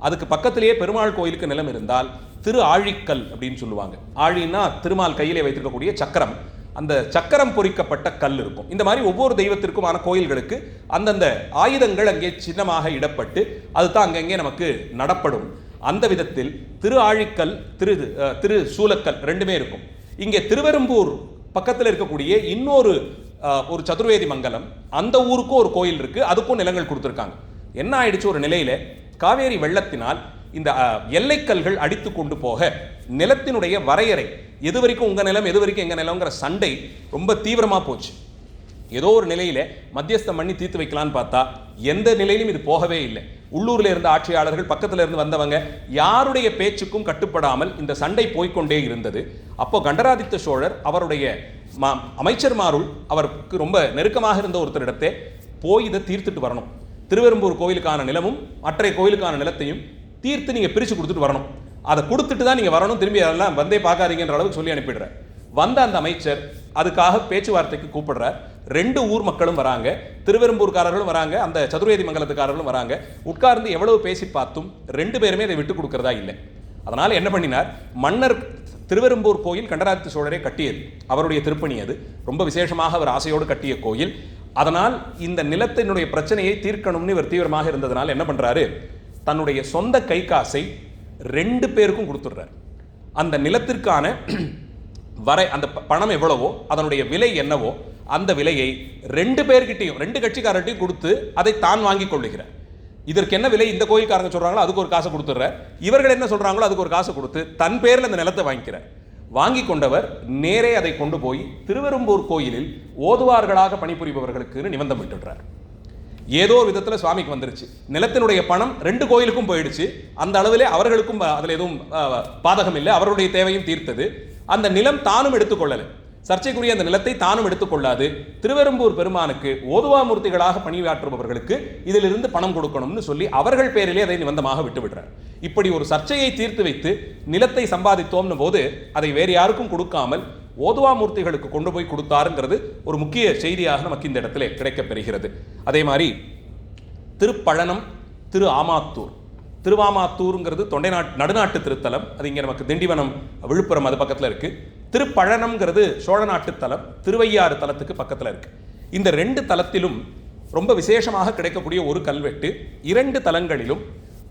அதுக்கு பக்கத்திலேயே பெருமாள் கோயிலுக்கு நிலம் இருந்தால் திரு ஆழிக்கல் அப்படின்னு சொல்லுவாங்க. ஆழின்னா திருமால் கையிலே வைத்திருக்கக்கூடிய சக்கரம், அந்த சக்கரம் பொறிக்கப்பட்ட கல் இருக்கும். இந்த மாதிரி ஒவ்வொரு தெய்வத்திற்குமான கோயில்களுக்கு அந்தந்த ஆயுதங்கள் அங்கே சின்னமாக இடப்பட்டு அதுதான் அங்கங்கே நமக்கு நடப்படும். அந்த விதத்தில் திரு ஆழிக்கல், திரு சூலக்கல் ரெண்டுமே இருக்கும். இங்கே திருவெரும்பூர் பக்கத்தில் இருக்கக்கூடிய இன்னொரு ஒரு சதுர்வேதி மங்கலம், அந்த ஊருக்கும் ஒரு கோயில் இருக்கு, அதுக்கும் நிலங்கள் கொடுத்துருக்காங்க. என்ன ஆயிடுச்சு, ஒரு நிலையில காவேரி வெள்ளத்தினால் இந்த எல்லைக்கல்கள் அடித்து கொண்டு போக நிலத்தினுடைய வரையறை, எது வரைக்கும் உங்க நிலம் எது வரைக்கும் எங்க நிலம்ங்கிற சண்டை ரொம்ப தீவிரமா போச்சு. ஏதோ ஒரு நிலையில மத்தியஸ்தம் பண்ணி தீர்த்து வைக்கலான்னு பார்த்தா எந்த நிலையிலும் இது போகவே இல்லை. உள்ளூர்ல இருந்த ஆட்சியாளர்கள், பக்கத்துல இருந்து வந்தவங்க யாருடைய பேச்சுக்கும் கட்டுப்படாமல் இந்த சண்டை போய்கொண்டே இருந்தது. அப்போ கண்டராதித்த சோழர் அவருடைய அமைச்சர்மாருள் அவருக்கு ரொம்ப நெருக்கமாக இருந்த ஒருத்தரிடத்தை போய் இதை தீர்த்துட்டு வரணும். திருவெரும்பூர் கோயிலுக்கான நிலமும் மற்ற கோயிலுக்கான நிலத்தையும் தீர்த்து நீங்க பிரிச்சு கொடுத்துட்டு வரணும். அதை கொடுத்துட்டு தான் நீங்க வரணும், திரும்பி அதெல்லாம் வந்தே பார்க்காதீங்கன்ற அளவுக்கு சொல்லி அனுப்பிடுற. வந்த அந்த அமைச்சர் அதுக்காக பேச்சுவார்த்தைக்கு கூப்பிடுறார். 2 ஊர் மக்களும் வராங்க, திருவெரும்பூர்காரர்களும் வராங்க, அந்த சதுர்வேதி மங்கலத்துக்காரர்களும் வராங்க. உட்கார்ந்து எவ்வளவு பேசி பார்த்தும் 2 பேருமே அதை விட்டு கொடுக்கறதா இல்லை. அதனால என்ன பண்ணினார், மன்னர் திருவெரும்பூர் கோயில் கண்டராதித்த சோழரே கட்டியது, அவருடைய திருப்பணி. அது ரொம்ப விசேஷமாக அவர் ஆசையோடு கட்டிய கோயில். அதனால் இந்த நிலத்தினுடைய பிரச்சனையை தீர்க்கணும்னு இவர் தீவிரமாக இருந்ததுனால என்ன பண்றாரு, தன்னுடைய சொந்த கை காசை 2 பேருக்கும் கொடுத்துடுறார். அந்த நிலத்திற்கான அந்த பணம் எவ்வளவோ, அதனுடைய விலை என்னவோ, அந்த விலையை 2 பேர்கிட்டையும் 2 கட்சிக்காரர்கிட்டையும் கொடுத்து அதை தான் வாங்கி கொள்ளுகிறார். இதற்கு என்ன விலை இந்த கோயில்காரங்க சொல்றாங்களோ அதுக்கு ஒரு காசை கொடுத்துறார், இவர்கள் என்ன சொல்றாங்களோ அதுக்கு ஒரு காசை கொடுத்து தன் பேரில் அந்த நிலத்தை வாங்கிக்கிறார். வாங்கி கொண்டவர் நேரே அதை கொண்டு போய் திருவெரும்பூர் கோயிலில் ஓதுவார்களாக பணிபுரிபவர்களுக்கு நிபந்தம் விட்டுடுறார். ஏதோ ஒரு விதத்தில் சுவாமிக்கு வந்துருச்சு, நிலத்தினுடைய பணம் 2 கோயிலுக்கும் போயிடுச்சு. அந்த அளவிலே அவர்களுக்கும் அதில் எதுவும் பாதகம் இல்லை, அவருடைய தேவையும் தீர்த்தது. அந்த நிலம் தானும் எடுத்துக்கொள்ளலை, சர்ச்சைக்குரிய அந்த நிலத்தை தானும் எடுத்துக்கொள்ளாது. திருவெரும்பூர் பெருமானுக்கு ஓதுவாமூர்த்திகளாக பணியாற்றுபவர்களுக்கு இதிலிருந்து பணம் கொடுக்கணும்னு சொல்லி அவர்கள் பேரிலே அதை நிபந்தமாக விட்டுவிடுறார். இப்படி ஒரு சர்ச்சையை தீர்த்து வைத்து நிலத்தை சம்பாதித்தோம்னு போது அதை வேறு யாருக்கும் கொடுக்காமல் ஓதுவாமூர்த்திகளுக்கு கொண்டு போய் கொடுத்தாருங்கிறது ஒரு முக்கிய செய்தியாக நமக்கு இந்த இடத்துல கிடைக்கப் பெறுகிறது. அதே மாதிரி திருப்பழனம், திரு ஆமாத்தூர், திருவாமாத்தூருங்கிறது தொண்டை நடுநாட்டு திருத்தலம். அது இங்கே நமக்கு திண்டிவனம், விழுப்புரம் அது பக்கத்தில் இருக்கு. திருப்பழனம்ங்கிறது சோழ நாட்டு தலம், திருவையாறு தலத்துக்கு பக்கத்தில் இருக்கு. இந்த 2 தலத்திலும் ரொம்ப விசேஷமாக கிடைக்கக்கூடிய ஒரு கல்வெட்டு. 2 தலங்களிலும்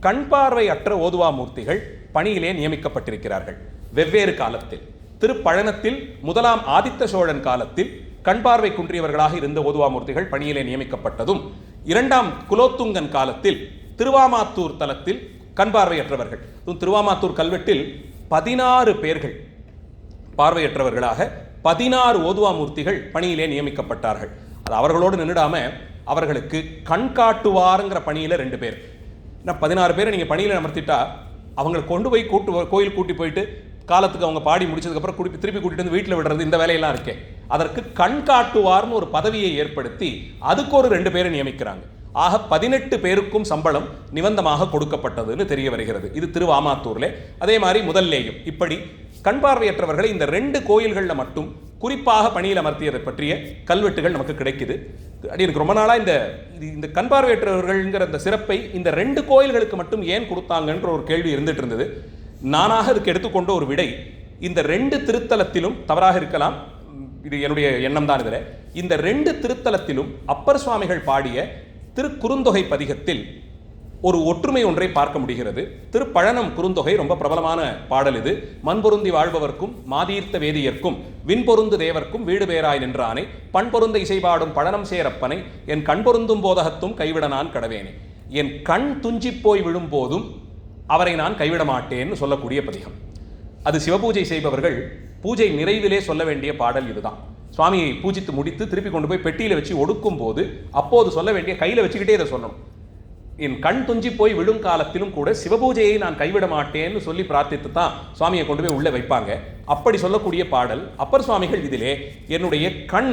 கண் பார்வை அற்ற ஓதுவாமூர்த்திகள் பணியிலே நியமிக்கப்பட்டிருக்கிறார்கள் வெவ்வேறு காலத்தில். திருப்பழனத்தில் 1ஆம் ஆதித்த சோழன் காலத்தில் கண் பார்வை குன்றியவர்களாக இருந்த ஓதுவாமூர்த்திகள் பணியிலே நியமிக்கப்பட்டதும், 2ஆம் குலோத்துங்கன் காலத்தில் திருவாமாத்தூர் தலத்தில் கண் பார்வையற்றவர்கள். திருவாமாத்தூர் கல்வெட்டில் 16 பேர்கள் பார்வையற்றவர்களாக 16 ஓதுவாமூர்த்திகள் பணியிலே நியமிக்கப்பட்டார்கள். அது அவர்களோடு நின்றுடாம அவர்களுக்கு கண் காட்டுவாருங்கிற பணியில் 2 பேர். 16 பேரை நீங்கள் பணியில் அமர்த்திட்டா அவங்களை கொண்டு போய் கோயில் கூட்டி போயிட்டு காலத்துக்கு அவங்க பாடி முடிச்சதுக்கப்புறம் திருப்பி கூட்டிட்டு வந்து வீட்டில் விடுறது, இந்த வேலையெல்லாம் இருக்கே. அதற்கு கண் காட்டுவார்னு ஒரு பதவியை ஏற்படுத்தி அதுக்கு ஒரு 2 பேரை நியமிக்கிறாங்க. ஆக 18 பேருக்கும் சம்பளம் நிபந்தமாக கொடுக்கப்பட்டதுன்னு தெரிய வருகிறது. இது திருவாமாத்தூர்ல. அதே மாதிரி முதல்லேயும் இப்படி கண் பார்வையற்றவர்களை இந்த 2 கோயில்களில் மட்டும் குறிப்பாக பணியில் அமர்த்தியதை பற்றிய கல்வெட்டுகள் நமக்கு கிடைக்குது. எனக்கு ரொம்ப நாளாக இந்த கண் பார்வையற்றவர்கள்ங்கிற இந்த சிறப்பை இந்த 2 கோயில்களுக்கு மட்டும் ஏன் கொடுத்தாங்கன்ற ஒரு கேள்வி இருந்துட்டு இருந்தது. நானாக அதுக்கு எடுத்துக்கொண்ட ஒரு விடை, இந்த 2 திருத்தலத்திலும் தவறாக இருக்கலாம், இது என்னுடைய எண்ணம் தான். இதில் இந்த 2 திருத்தலத்திலும் அப்பர் சுவாமிகள் பாடிய திருக்குறுந்தொகை பதிகத்தில் ஒரு ஒற்றுமை ஒன்றை பார்க்க முடிகிறது. திருப்பழனம் குறுந்தொகை ரொம்ப பிரபலமான பாடல் இது. மண்பொருந்தி வாழ்பவர்க்கும் மாதீர்த்த வேதியர்க்கும் விண்பொருந்து தேவர்க்கும் வீடு பேராய் நின்றானே பண்பொருந்த இசைபாடும் பழனம் சேரப்பனை என் கண் பொருந்தும் போதகத்தும் கைவிட நான் கடவேனே. என் கண் துஞ்சி போய் விழும் போதும் அவரை நான் கைவிட மாட்டேன்னு சொல்லக்கூடிய பதிகம். அது சிவபூஜை செய்பவர்கள் பூஜை நிறைவிலே சொல்ல வேண்டிய பாடல் இதுதான். சுவாமியை பூஜித்து முடித்து திருப்பி கொண்டு போய் பெட்டியில் வச்சு ஒடுக்கும் போது அப்போது சொல்ல வேண்டிய, கையில் வச்சுக்கிட்டே இதை சொல்லணும். என் கண் துஞ்சி போய் விழும் காலத்திலும் கூட சிவபூஜையை நான் கைவிட மாட்டேன்னு சொல்லி பிரார்த்தித்து தான் சுவாமியை கொண்டு போய் உள்ளே வைப்பாங்க. அப்படி சொல்லக்கூடிய பாடல் அப்பர் சுவாமிகள் இதிலே என்னுடைய கண்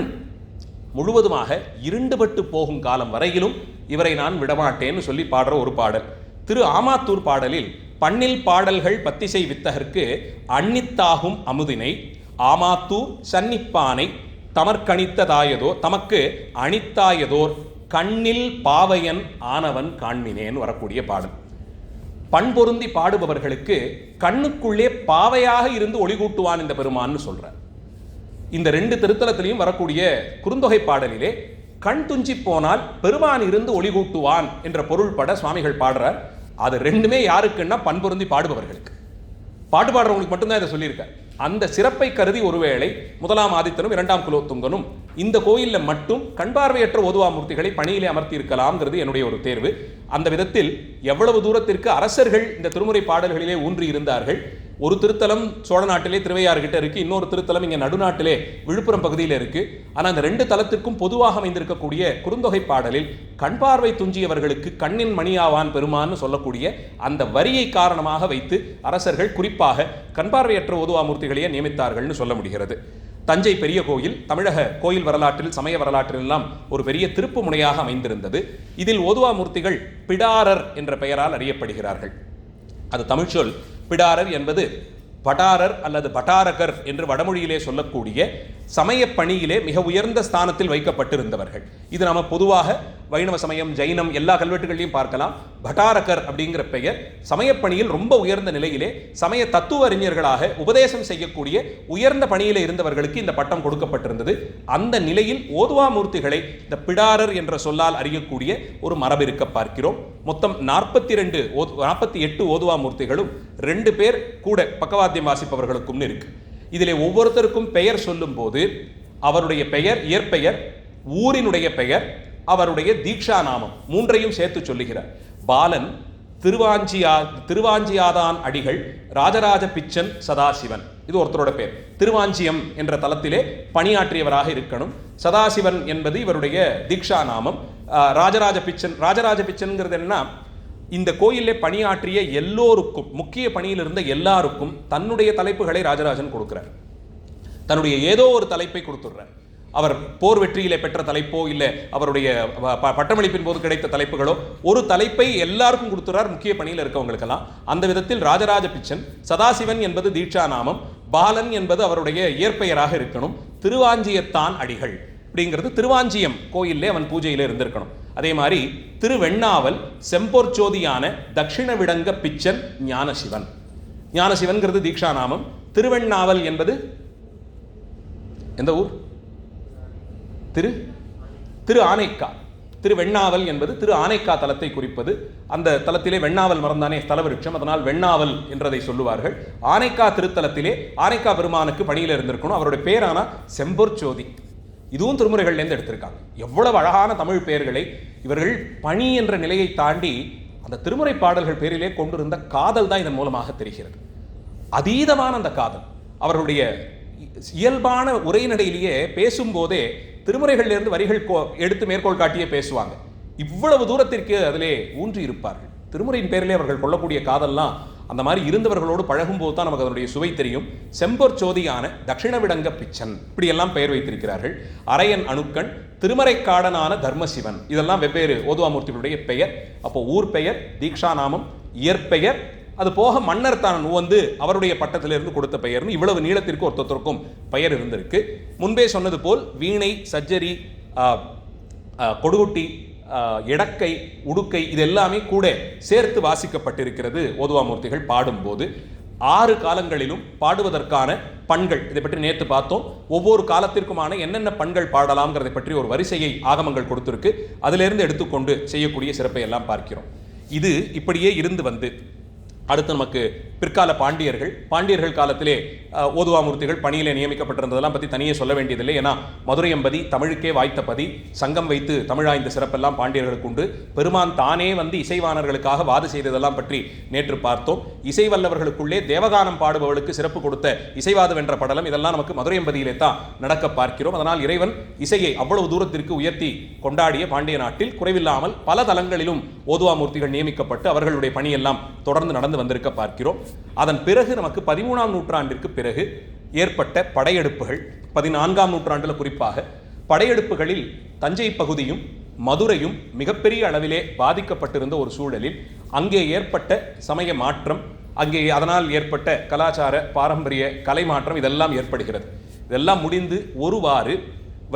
முழுவதுமாக இருண்டுபட்டு போகும் காலம் வரையிலும் இவரை நான் விடமாட்டேன்னு சொல்லி பாடுற ஒரு பாடல். திரு ஆமாத்தூர் பாடலில் பண்ணில் பாடல்கள் பத்திசை வித்தகர்க்கு அன்னித்தாகும் அமுதினை ஆமாத்தூர் சன்னிப்பானை தமர்கணித்ததாயதோ தமக்கு அணித்தாயதோர் கண்ணில் பாவையன் ஆனவன் காண்மினேன் வரக்கூடிய பாடல். பண்பொருந்தி பாடுபவர்களுக்கு கண்ணுக்குள்ளே பாவையாக இருந்து ஒளி கூட்டுவான் இந்த பெருமான்னு சொல்றார். இந்த 2 திருத்தலத்திலையும் வரக்கூடிய குறுந்தொகை பாடலிலே கண் துஞ்சி போனால் பெருமான் இருந்து ஒளி கூட்டுவான் என்ற பொருள் பட சுவாமிகள் பாடுறார். அது 2மே யாருக்குன்னா பண்பொருந்தி பாடுபவர்களுக்கு. பாட்டு பாடுறவங்களுக்கு மட்டும்தான் இதை சொல்லியிருக்கார். அந்த சிறப்பை கருதி ஒருவேளை முதலாம் ஆதித்தனும் 2ஆம் குலோத்துங்கனும் இந்த கோயிலில் மட்டும் கண்பார்வையற்ற ஓதுவாமூர்த்திகளை பணியிலே அமர்த்தி இருக்கலாம்ங்கிறது என்னுடைய ஒரு தேர்வு. அந்த விதத்தில் எவ்வளவு தூரத்திற்கு அரசர்கள் இந்த திருமுறை பாடல்களிலே ஊன்றி இருந்தார்கள். ஒரு திருத்தலம் சோழ நாட்டிலே திருவையாறு கிட்ட இருக்கு, இன்னொரு திருத்தலம் இங்கே நடுநாட்டிலே விழுப்புரம் பகுதியில் இருக்கு. ஆனால் அந்த 2 தலத்திற்கும் பொதுவாக அமைந்திருக்கக்கூடிய குறுந்தொகை பாடலில் கண்பார்வை துஞ்சியவர்களுக்கு கண்ணின் மணியாவான் பெருமான்னு சொல்லக்கூடிய அந்த வரியை காரணமாக வைத்து அரசர்கள் குறிப்பாக கண்பார்வையற்ற ஓதுவாமூர்த்திகளையே நியமித்தார்கள்னு சொல்ல முடிகிறது. தஞ்சை பெரிய கோயில் தமிழக கோயில் வரலாற்றில் சமய வரலாற்றிலெல்லாம் ஒரு பெரிய திருப்பு முனையாக அமைந்திருந்தது. இதில் ஓதுவாமூர்த்திகள் பிடாரர் என்ற பெயரால் அறியப்படுகிறார்கள். அது தமிழ்ச்சொல். பிடாரர் என்பது பட்டாரர் அல்லது பட்டாரகர் என்று வடமொழியிலே சொல்லக்கூடிய சமய பணியிலே மிக உயர்ந்த ஸ்தானத்தில் வைக்கப்பட்டிருந்தவர்கள். இது நம்ம பொதுவாக வைணவ சமயம் ஜைனம் எல்லா கல்வெட்டுகளையும் பார்க்கலாம். பட்டாரகர் அப்படிங்கிற பெயர் சமயப்பணியில் ரொம்ப உயர்ந்த நிலையிலே சமய தத்துவ அறிஞர்களாக உபதேசம் செய்யக்கூடிய உயர்ந்த பணியிலே இருந்தவர்களுக்கு இந்த பட்டம் கொடுக்கப்பட்டிருந்தது. அந்த நிலையில் ஓதுவாமூர்த்திகளை இந்த பிடாரர் என்ற சொல்லால் அறியக்கூடிய ஒரு மரபு இருக்க பார்க்கிறோம். மொத்தம் 48 ஓதுவாமூர்த்திகளும் 2 பேர் கூட பக்கவாத்தியம் வாசிப்பவர்களுக்கும் இருக்கு. இதிலே ஒவ்வொருத்தருக்கும் பெயர் சொல்லும் போது அவருடைய பெயர், இயற்பெயர், ஊரினுடைய பெயர், அவருடைய தீக்ஷா நாமம் 3ஐயும் சேர்த்து சொல்லுகிறார். பாலன் திருவாஞ்சியாதான் அடிகள் ராஜராஜ பிச்சன் சதாசிவன், இது ஒருத்தரோட பேர். திருவாஞ்சியம் என்ற தலத்திலே பணியாற்றியவராக இருக்கணும். சதாசிவன் என்பது இவருடைய தீக்ஷா நாமம். ராஜராஜ பிச்சன்ங்கிறது என்னன்னா, இந்த கோயிலே பணியாற்றிய எல்லோருக்கும், முக்கிய பணியில் இருந்த எல்லாருக்கும் தன்னுடைய தலைப்புகளை ராஜராஜன் கொடுக்கிறார். தன்னுடைய ஏதோ ஒரு தலைப்பை கொடுத்துடுறார். அவர் போர் வெற்றியிலே பெற்ற தலைப்போ இல்லை அவருடைய பட்டமளிப்பின் போது கிடைத்த தலைப்புகளோ, ஒரு தலைப்பை எல்லாருக்கும் கொடுத்துறார் முக்கிய பணியில் இருக்கவங்களுக்கெல்லாம். அந்த விதத்தில் ராஜராஜ பிச்சன், சதாசிவன் என்பது தீட்சா நாமம், பாலன் என்பது அவருடைய இயற்பெயராக இருக்கணும். திருவாஞ்சியத்தான் அடிகள் அப்படிங்கிறது திருவாஞ்சியம் கோயிலே அவன் பூஜையில் இருந்திருக்கணும். அதே மாதிரி திருவெண்ணாவல் செம்பொற்சோதியான தட்சிண விடங்க பிச்சன் ஞானசிவன். ஞானசிவன்கிறது தீக்ஷா நாமம். திருவெண்ணாவல் என்பது எந்த ஊர்? திரு ஆனைக்கா. திருவெண்ணாவல் என்பது திரு ஆனைக்கா தலத்தை குறிப்பது. அந்த தலத்திலே வெண்ணாவல் மரம்தானே ஸ்தலவிருட்சம், அதனால் வெண்ணாவல் என்றதை சொல்லுவார்கள். ஆனைக்கா திருத்தலத்திலே ஆனைக்கா பெருமானுக்கு பணியில் இருந்திருக்கணும். அவருடைய பேரான செம்பொற்சோதி. இதுவும் திருமுறைகள்லேருந்து எடுத்திருக்காங்க. எவ்வளவு அழகான தமிழ் பெயர்களை இவர்கள் பணி என்ற நிலையை தாண்டி அந்த திருமுறை பாடல்கள் பேரிலே கொண்டிருந்த காதல் தான் இதன் மூலமாக தெரிகிறது. அதீதமான அந்த காதல், அவர்களுடைய இயல்பான உரைநடையிலேயே பேசும்போதே திருமுறைகளிலிருந்து வரிகள் எடுத்து மேற்கோள் காட்டியே பேசுவாங்க. இவ்வளவு தூரத்திற்கு அதிலே ஊன்றி இருப்பார்கள். திருமுறையின் பேரிலே அவர்கள் கொள்ளக்கூடிய காதல்லாம் அந்த மாதிரி இருந்தவர்களோடு பழகும் போது தான் நமக்கு அதனுடைய சுவை தெரியும். செம்பொற் சோதியான தட்சிண விடங்க பிச்சன் இப்படியெல்லாம் பெயர் வைத்திருக்கிறார்கள். அரையன் அணுக்கன், திருமறைக்காடனான தர்மசிவன், இதெல்லாம் வெவ்வேறு ஓதுவாமூர்த்திகளுடைய பெயர். அப்போ ஊர் பெயர், தீக்ஷா நாமம், இயற்பெயர், அது போக மன்னர் தான் வந்து அவருடைய பட்டத்திலிருந்து கொடுத்த பெயர்னு இவ்வளவு நீளத்திற்கு ஒருத்தருக்கும் பெயர் இருந்திருக்கு. முன்பே சொன்னது போல் வீணை, சஜ்ஜரி, கொடுகுட்டி, இடக்கை, உடுக்கை இது எல்லாமே கூட சேர்த்து வாசிக்கப்பட்டிருக்கிறது ஓதுவாமூர்த்திகள் பாடும்போது. 6 காலங்களிலும் பாடுவதற்கான பண்கள், இதை பற்றி நேற்று பார்த்தோம். ஒவ்வொரு காலத்திற்குமான என்னென்ன பண்கள் பாடலாம்ங்கிறதை பற்றி ஒரு வரிசையை ஆகமங்கள் கொடுத்திருக்கு. அதிலிருந்து எடுத்துக்கொண்டு செய்யக்கூடிய சிறப்பை எல்லாம் பார்க்கிறோம். இது இப்படியே இருந்து வந்து அடுத்து நமக்கு பிற்கால பாண்டியர்கள் காலத்திலே ஓதுவாமூர்த்திகள் பணியிலே நியமிக்கப்பட்டிருந்ததெல்லாம் பற்றி தனியே சொல்ல வேண்டியதில்லை. ஏன்னா மதுரை எம்பதி, தமிழுக்கே வாய்த்த பதி, சங்கம் வைத்து தமிழாய்ந்த சிறப்பெல்லாம் பாண்டியர்களுக்கு உண்டு. பெருமான் தானே வந்து இசைவாணர்களுக்காக வாது செய்ததெல்லாம் பற்றி நேற்று பார்த்தோம். இசைவல்லவர்களுக்குள்ளே தேவகானம் பாடுபவர்களுக்கு சிறப்பு கொடுத்த இசைவாது வென்ற படலம் இதெல்லாம் நமக்கு மதுரை எம்பதியிலே தான் நடக்க பார்க்கிறோம். அதனால் இறைவன் இசையை அவ்வளவு தூரத்திற்கு உயர்த்தி கொண்டாடிய பாண்டிய நாட்டில் குறைவில்லாமல் பல தலங்களிலும் ஓதுவாமூர்த்திகள் நியமிக்கப்பட்டு அவர்களுடைய பணியெல்லாம் தொடர்ந்து நடந்து வந்திருக்க பார்க்கிறோம். அதன் பிறகு நமக்கு 13ஆம் நூற்றாண்டிற்கு பிறகு ஏற்பட்ட படையெடுப்புகள், 14ஆம் நூற்றாண்டில் குறிப்பாக படையெடுப்புகளில் தஞ்சை பகுதியும் மதுரையும் மிகப்பெரிய அளவிலே பாதிக்கப்பட்டிருந்த ஒரு சூழலில் அங்கே ஏற்பட்ட சமய மாற்றம், அங்கே அதனால் ஏற்பட்ட கலாச்சார பாரம்பரிய கலை மாற்றம் இதெல்லாம் ஏற்படுகிறது. இதெல்லாம் முடிந்து ஒருவாறு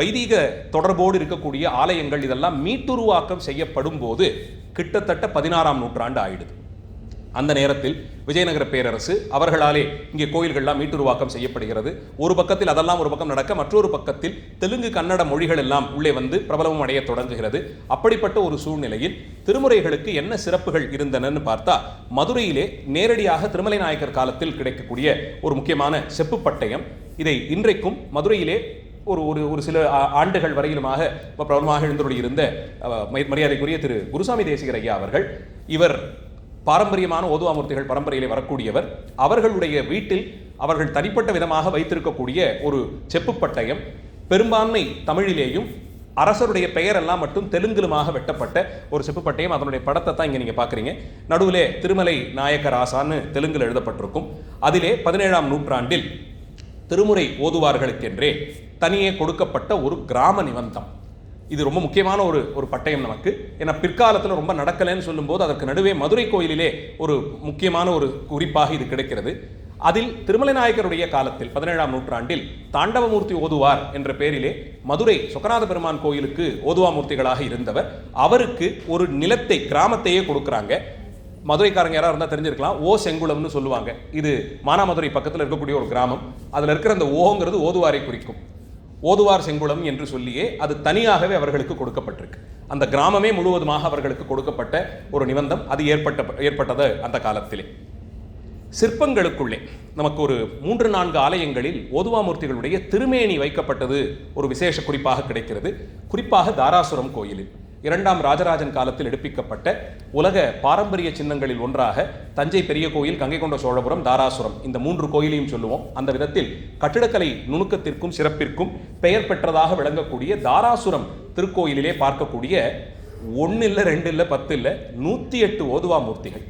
வைதிக தொடர்போடு இருக்கக்கூடிய ஆலயங்கள் இதெல்லாம் மீட்டுருவாக்கம் செய்யப்படும் போது கிட்டத்தட்ட 16ஆம் நூற்றாண்டு ஆயிடுது. அந்த நேரத்தில் விஜயநகர பேரரசு அவர்களாலே இங்கே கோயில்கள்லாம் மீட்டுருவாக்கம் செய்யப்படுகிறது. ஒரு பக்கத்தில் அதெல்லாம் ஒரு பக்கம் நடக்க, மற்றொரு பக்கத்தில் தெலுங்கு கன்னட மொழிகள் எல்லாம் உள்ளே வந்து பிரபலமும் அடைய தொடங்குகிறது. அப்படிப்பட்ட ஒரு சூழ்நிலையில் திருமுறைகளுக்கு என்ன சிறப்புகள் இருந்தனன்னு பார்த்தா, மதுரையிலே நேரடியாக திருமலை நாயக்கர் காலத்தில் கிடைக்கக்கூடிய ஒரு முக்கியமான செப்பு பட்டயம், இதை இன்றைக்கும் மதுரையிலே ஒரு சில ஆண்டுகள் வரையிலுமாக பிரபலமாக எழுந்தருளியிருந்த மரியாதைக்குரிய திரு குருசாமி தேசிகர் ஐயா அவர்கள், இவர் பாரம்பரியமான ஓதுவாமூர்த்திகள் பரம்பரையிலே வரக்கூடியவர். அவர்களுடைய வீட்டில் அவர்கள் தனிப்பட்ட விதமாக வைத்திருக்கக்கூடிய ஒரு செப்பு பட்டயம், பெரும்பான்மை தமிழிலேயும் அரசருடைய பெயரெல்லாம் மட்டும் தெலுங்கிலுமாக வெட்டப்பட்ட ஒரு செப்பு பட்டயம். அதனுடைய படத்தை தான் இங்கே நீங்கள் பார்க்குறீங்க. நடுவிலே திருமலை நாயக்கர் ஆசான்னு தெலுங்கில் எழுதப்பட்டிருக்கும். அதிலே 17ஆம் நூற்றாண்டில் திருமுறை ஓதுவார்களுக்கென்றே தனியே கொடுக்கப்பட்ட ஒரு கிராம நிபந்தம். இது ரொம்ப முக்கியமான ஒரு பட்டயம் நமக்கு. ஏன்னா பிற்காலத்தில் ரொம்ப நடக்கலைன்னு சொல்லும்போது அதற்கு நடுவே மதுரை கோயிலிலே ஒரு முக்கியமான ஒரு குறிப்பாக இது கிடைக்கிறது. அதில் திருமலை நாயக்கருடைய காலத்தில் 17ஆம் நூற்றாண்டில் தாண்டவமூர்த்தி ஓதுவார் என்ற பெயரிலே மதுரை சொக்கநாத பெருமான் கோயிலுக்கு ஓதுவாமூர்த்திகளாக இருந்தவர், அவருக்கு ஒரு நிலத்தை, கிராமத்தையே கொடுக்குறாங்க. மதுரைக்காரங்க யாராவது இருந்தால் தெரிஞ்சிருக்கலாம், ஓ செங்குளம்னு சொல்லுவாங்க. இது மானாமதுரை பக்கத்தில் இருக்கக்கூடிய ஒரு கிராமம். அதில் இருக்கிற அந்த ஓங்கிறது ஓதுவாரை குறிக்கும். ஓதுவார் செங்குளம் என்று சொல்லியே அது தனியாகவே அவர்களுக்கு கொடுக்கப்பட்டிருக்கு. அந்த கிராமமே முழுவதுமாக அவர்களுக்கு கொடுக்கப்பட்ட ஒரு நிபந்தம். அது ஏற்பட்டது அந்த காலத்திலே. சிற்பங்களுக்குள்ளே நமக்கு ஒரு 3-4 ஆலயங்களில் ஓதுவாமூர்த்திகளுடைய திருமேனி வைக்கப்பட்டது ஒரு விசேஷ குறிப்பாக கிடைக்கிறது. குறிப்பாக தாராசுரம் கோயிலில் 2ஆம் ராஜராஜன் காலத்தில் எடுப்பிக்கப்பட்ட உலக பாரம்பரிய சின்னங்களில் ஒன்றாக தஞ்சை பெரிய கோயில், கங்கை கொண்ட சோழபுரம், தாராசுரம், இந்த 3 கோயிலையும் சொல்லுவோம். அந்த விதத்தில் கட்டிடக்கலை நுணுக்கத்திற்கும் சிறப்பிற்கும் பெயர் பெற்றதாக விளங்கக்கூடிய தாராசுரம் திருக்கோயிலிலே பார்க்கக்கூடிய 1 இல்லை 2 இல்லை 10 இல்லை 108 ஓதுவாமூர்த்திகள்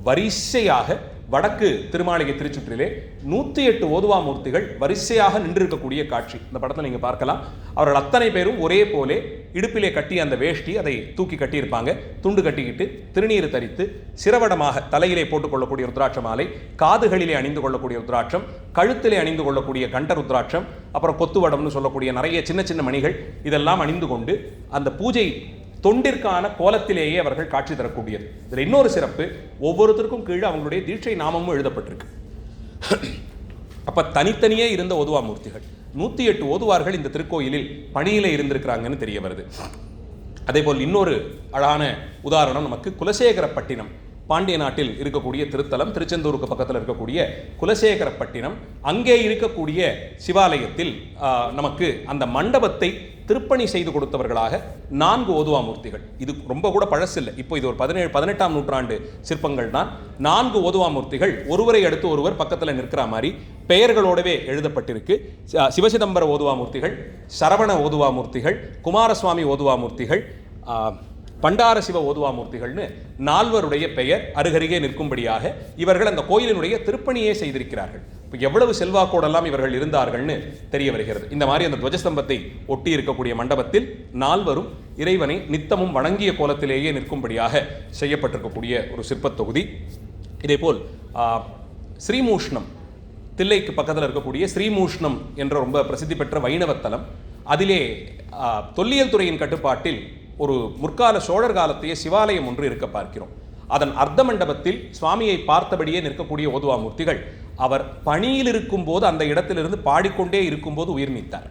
வரிசையாக வடக்கு திருமாளிகை திருச்சுற்றிலே 108 ஓதுவாமூர்த்திகள் வரிசையாக நின்றிருக்கக்கூடிய காட்சி இந்த படத்தில் நீங்கள் பார்க்கலாம். அவர்கள் அத்தனை பேரும் ஒரே போலே இடுப்பிலே கட்டிய அந்த வேஷ்டி, அதை தூக்கி கட்டியிருப்பாங்க, துண்டு கட்டிக்கிட்டு திருநீர் தரித்து சிரவடமாக தலையிலே போட்டுக்கொள்ளக்கூடிய ருத்ராட்ச மாலை, காதுகளிலே அணிந்து கொள்ளக்கூடிய ருத்ராட்சம், கழுத்திலே அணிந்து கொள்ளக்கூடிய கண்ட ருத்ராட்சம், அப்புறம் கொத்துவடம்னு சொல்லக்கூடிய நிறைய சின்ன சின்ன மணிகள் இதெல்லாம் அணிந்து கொண்டு அந்த பூஜை தொண்டிற்கான கோலத்திலேயே அவர்கள் காட்சி தரக்கூடியது. இதில் இன்னொரு சிறப்பு, ஒவ்வொருத்தருக்கும் கீழே அவங்களுடைய தீட்சை நாமமும் எழுதப்பட்டிருக்கு. அப்ப தனித்தனியே இருந்த ஓதுவாமூர்த்திகள் 108 ஓதுவார்கள் இந்த திருக்கோயிலில் பணியிலே இருந்திருக்கிறாங்கன்னு தெரிய வருது. அதே போல் இன்னொரு அழகான உதாரணம் நமக்கு குலசேகரப்பட்டினம் பாண்டிய நாட்டில் இருக்கக்கூடிய திருத்தலம், திருச்செந்தூருக்கு பக்கத்தில் இருக்கக்கூடிய குலசேகரப்பட்டினம், அங்கே இருக்கக்கூடிய சிவாலயத்தில் நமக்கு அந்த மண்டபத்தை திருப்பணி செய்து கொடுத்தவர்களாக 4 ஓதுவாமூர்த்திகள். இது ரொம்ப கூட பழசில்லை, இப்போ இது ஒரு 18ஆம் நூற்றாண்டு சிற்பங்கள் தான். 4 ஓதுவாமூர்த்திகள் ஒருவரை அடுத்து ஒருவர் பக்கத்தில் நிற்கிற மாதிரி பெயர்களோடவே எழுதப்பட்டிருக்கு. சிவசிதம்பர ஓதுவாமூர்த்திகள், சரவண ஓதுவாமூர்த்திகள், குமாரசுவாமி ஓதுவாமூர்த்திகள், பண்டார சிவ ஓதுவாமூர்த்திகள்னு 4வருடைய பெயர் அருகருகே நிற்கும்படியாக இவர்கள் அந்த கோயிலினுடைய திருப்பணியே செய்திருக்கிறார்கள். இப்போ எவ்வளவு செல்வாக்கோடெல்லாம் இவர்கள் இருந்தார்கள்னு தெரிய வருகிறது. இந்த மாதிரி அந்த துவஜஸ்தம்பத்தை ஒட்டி இருக்கக்கூடிய மண்டபத்தில் 4வரும் இறைவனை நித்தமும் வணங்கிய கோலத்திலேயே நிற்கும்படியாக செய்யப்பட்டிருக்கக்கூடிய ஒரு சிற்பத் தொகுதி. இதேபோல் ஸ்ரீமூஷ்ணம், தில்லைக்கு பக்கத்தில் இருக்கக்கூடிய ஸ்ரீமூஷ்ணம் என்ற ரொம்ப பிரசித்தி பெற்ற வைணவத்தலம், அதிலே தொல்லியல் துறையின் கட்டுப்பாட்டில் ஒரு முற்கால சோழர் காலத்தையே சிவாலயம் ஒன்று இருக்க பார்க்கிறோம். அதன் அர்த்த மண்டபத்தில் சுவாமியை பார்த்தபடியே நிற்கக்கூடிய ஓதுவாமூர்த்திகள் அவர் பணியில் இருக்கும்போது அந்த இடத்திலிருந்து பாடிக்கொண்டே இருக்கும்போது உயிர் நீத்தார்.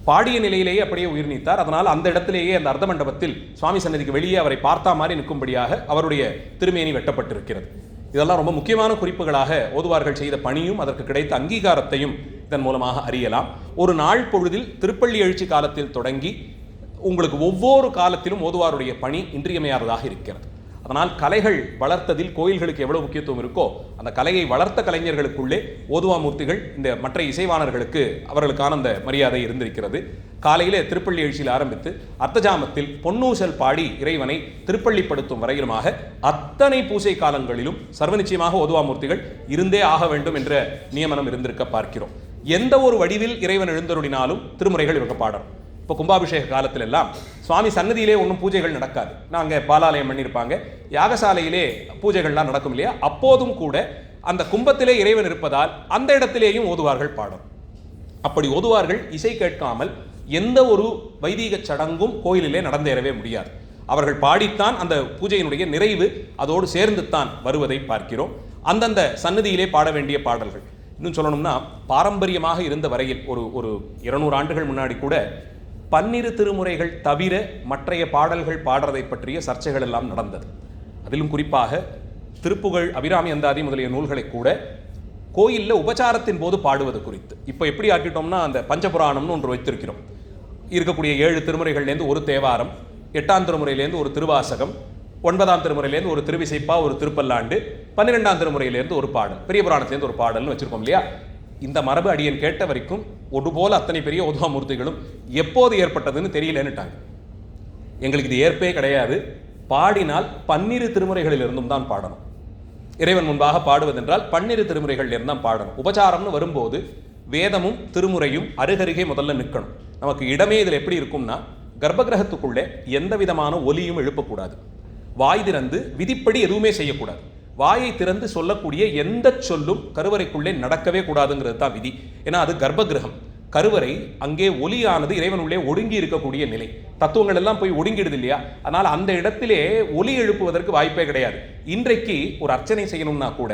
பாடிய நிலையிலேயே அப்படியே உயிர் நீத்தார். அதனால் அந்த இடத்திலேயே அந்த அர்த்த மண்டபத்தில் சுவாமி சன்னதிக்கு வெளியே அவரை பார்த்தா மாதிரி நிற்கும்படியாக அவருடைய திருமேனி வெட்டப்பட்டிருக்கிறது. இதெல்லாம் ரொம்ப முக்கியமான குறிப்புகளாக ஓதுவார்கள் செய்த பணியும் அதற்கு கிடைத்த அங்கீகாரத்தையும் இதன் மூலமாக அறியலாம். ஒரு நாள் பொழுதில் திருப்பள்ளி எழுச்சி காலத்தில் தொடங்கி உங்களுக்கு ஒவ்வொரு காலத்திலும் ஓதுவாருடைய பணி இன்றியமையாததாக இருக்கிறது. அதனால் கலைகள் வளர்த்ததில் கோயில்களுக்கு எவ்வளவு முக்கியத்துவம் இருக்கோ அந்த கலையை வளர்த்த கலைஞர்களுக்குள்ளே ஓதுவாமூர்த்திகள் இந்த மற்ற இசைவாணர்களுக்கு அவர்களுக்கான அந்த மரியாதை இருந்திருக்கிறது. காலையிலே திருப்பள்ளி எழுச்சியில் ஆரம்பித்து அர்த்தஜாமத்தில் பொன்னூசல் பாடி இறைவனை திருப்பள்ளிப்படுத்தும் வரையிலுமாக அத்தனை பூசை காலங்களிலும் சர்வ நிச்சயமாக ஓதுவாமூர்த்திகள் இருந்தே ஆக வேண்டும் என்ற நியமனம் இருந்திருக்க பார்க்கிறோம். எந்த ஒரு வடிவில் இறைவன் எழுந்தருளினாலும் திருமுறைகள் இவங்க பாடணும். இப்போ கும்பாபிஷேக காலத்தில் எல்லாம் சுவாமி சன்னதியிலே ஒன்றும் பூஜைகள் நடக்காது. நாங்கள் பாலாலயம் பண்ணியிருப்பாங்க, யாகசாலையிலே பூஜைகள்லாம் நடக்கும் இல்லையா, அப்போதும் கூட அந்த கும்பத்திலே இறைவன் இருப்பதால் அந்த இடத்திலேயும் ஓதுவார்கள் பாடும். அப்படி ஓதுவார்கள் இசை கேட்காமல் எந்த ஒரு வைதீக சடங்கும் கோயிலிலே நடந்தேறவே முடியாது. அவர்கள் பாடித்தான் அந்த பூஜையினுடைய நிறைவு அதோடு சேர்ந்துத்தான் வருவதை பார்க்கிறோம். அந்தந்த சன்னதியிலே பாட வேண்டிய பாடல்கள் இன்னும் சொல்லணும்னா பாரம்பரியமாக இருந்த வரையில் ஒரு 200 ஆண்டுகள் முன்னாடி கூட 12 திருமுறைகள் தவிர மற்றைய பாடல்கள் பாடுறதை பற்றிய சர்ச்சைகள் எல்லாம் நடந்தது. அதிலும் குறிப்பாக திருப்புகழ், அபிராமி அந்தாதி முதலிய நூல்களை கூட கோயிலில் உபச்சாரத்தின் போது பாடுவது குறித்து இப்போ எப்படி ஆக்கிட்டோம்னா அந்த பஞ்சபுராணம்னு ஒன்று வைத்திருக்கிறோம். இருக்கக்கூடிய 7 திருமுறைகள்லேருந்து ஒரு தேவாரம், 8ஆம் திருமுறையிலேருந்து ஒரு திருவாசகம், 9ஆம் திருமுறையிலேருந்து ஒரு திருவிசைப்பா, ஒரு திருப்பல்லாண்டு, 12ஆம் திருமுறையிலேருந்து ஒரு பாடல், பெரிய புராணத்திலேருந்து ஒரு பாடல்னு வச்சிருக்கோம் இல்லையா. இந்த மரபு அடியன் கேட்ட வரைக்கும் ஒருபோல அத்தனை பெரிய ஓதுவாமூர்த்திகளும் எப்போது ஏற்பட்டதுன்னு தெரியலன்னுட்டாங்க. எங்களுக்கு இது ஏற்பே கிடையாது. பாடினால் 12 திருமுறைகளிலிருந்தும் தான் பாடணும். இறைவன் முன்பாக பாடுவதென்றால் 12 திருமுறைகளிலிருந்து தான் பாடணும். உபச்சாரம்னு வரும்போது வேதமும் திருமுறையும் அருகருகே முதல்ல நிற்கணும். நமக்கு இடமே இதில் எப்படி இருக்கும்னா கர்ப்பகிரகத்துக்குள்ளே எந்த விதமான ஒலியும் எழுப்பக்கூடாது. வாய் திறந்து விதிப்படி எதுவுமே செய்யக்கூடாது. வாயை திறந்து சொல்லக்கூடிய எந்த சொல்லும் கருவறைக்குள்ளே நடக்கவே கூடாதுங்கிறது தான் விதி. ஏன்னா அது கர்ப்பகிரகம், கருவறை. அங்கே ஒலியானது இறைவன் உள்ளே ஒடுங்கி இருக்கக்கூடிய நிலை. தத்துவங்கள் எல்லாம் போய் ஒடுங்கிடுது இல்லையா. அதனால் அந்த இடத்திலே ஒலி எழுப்புவதற்கு வாய்ப்பே கிடையாது. இன்றைக்கு ஒரு அர்ச்சனை செய்யணும்னா கூட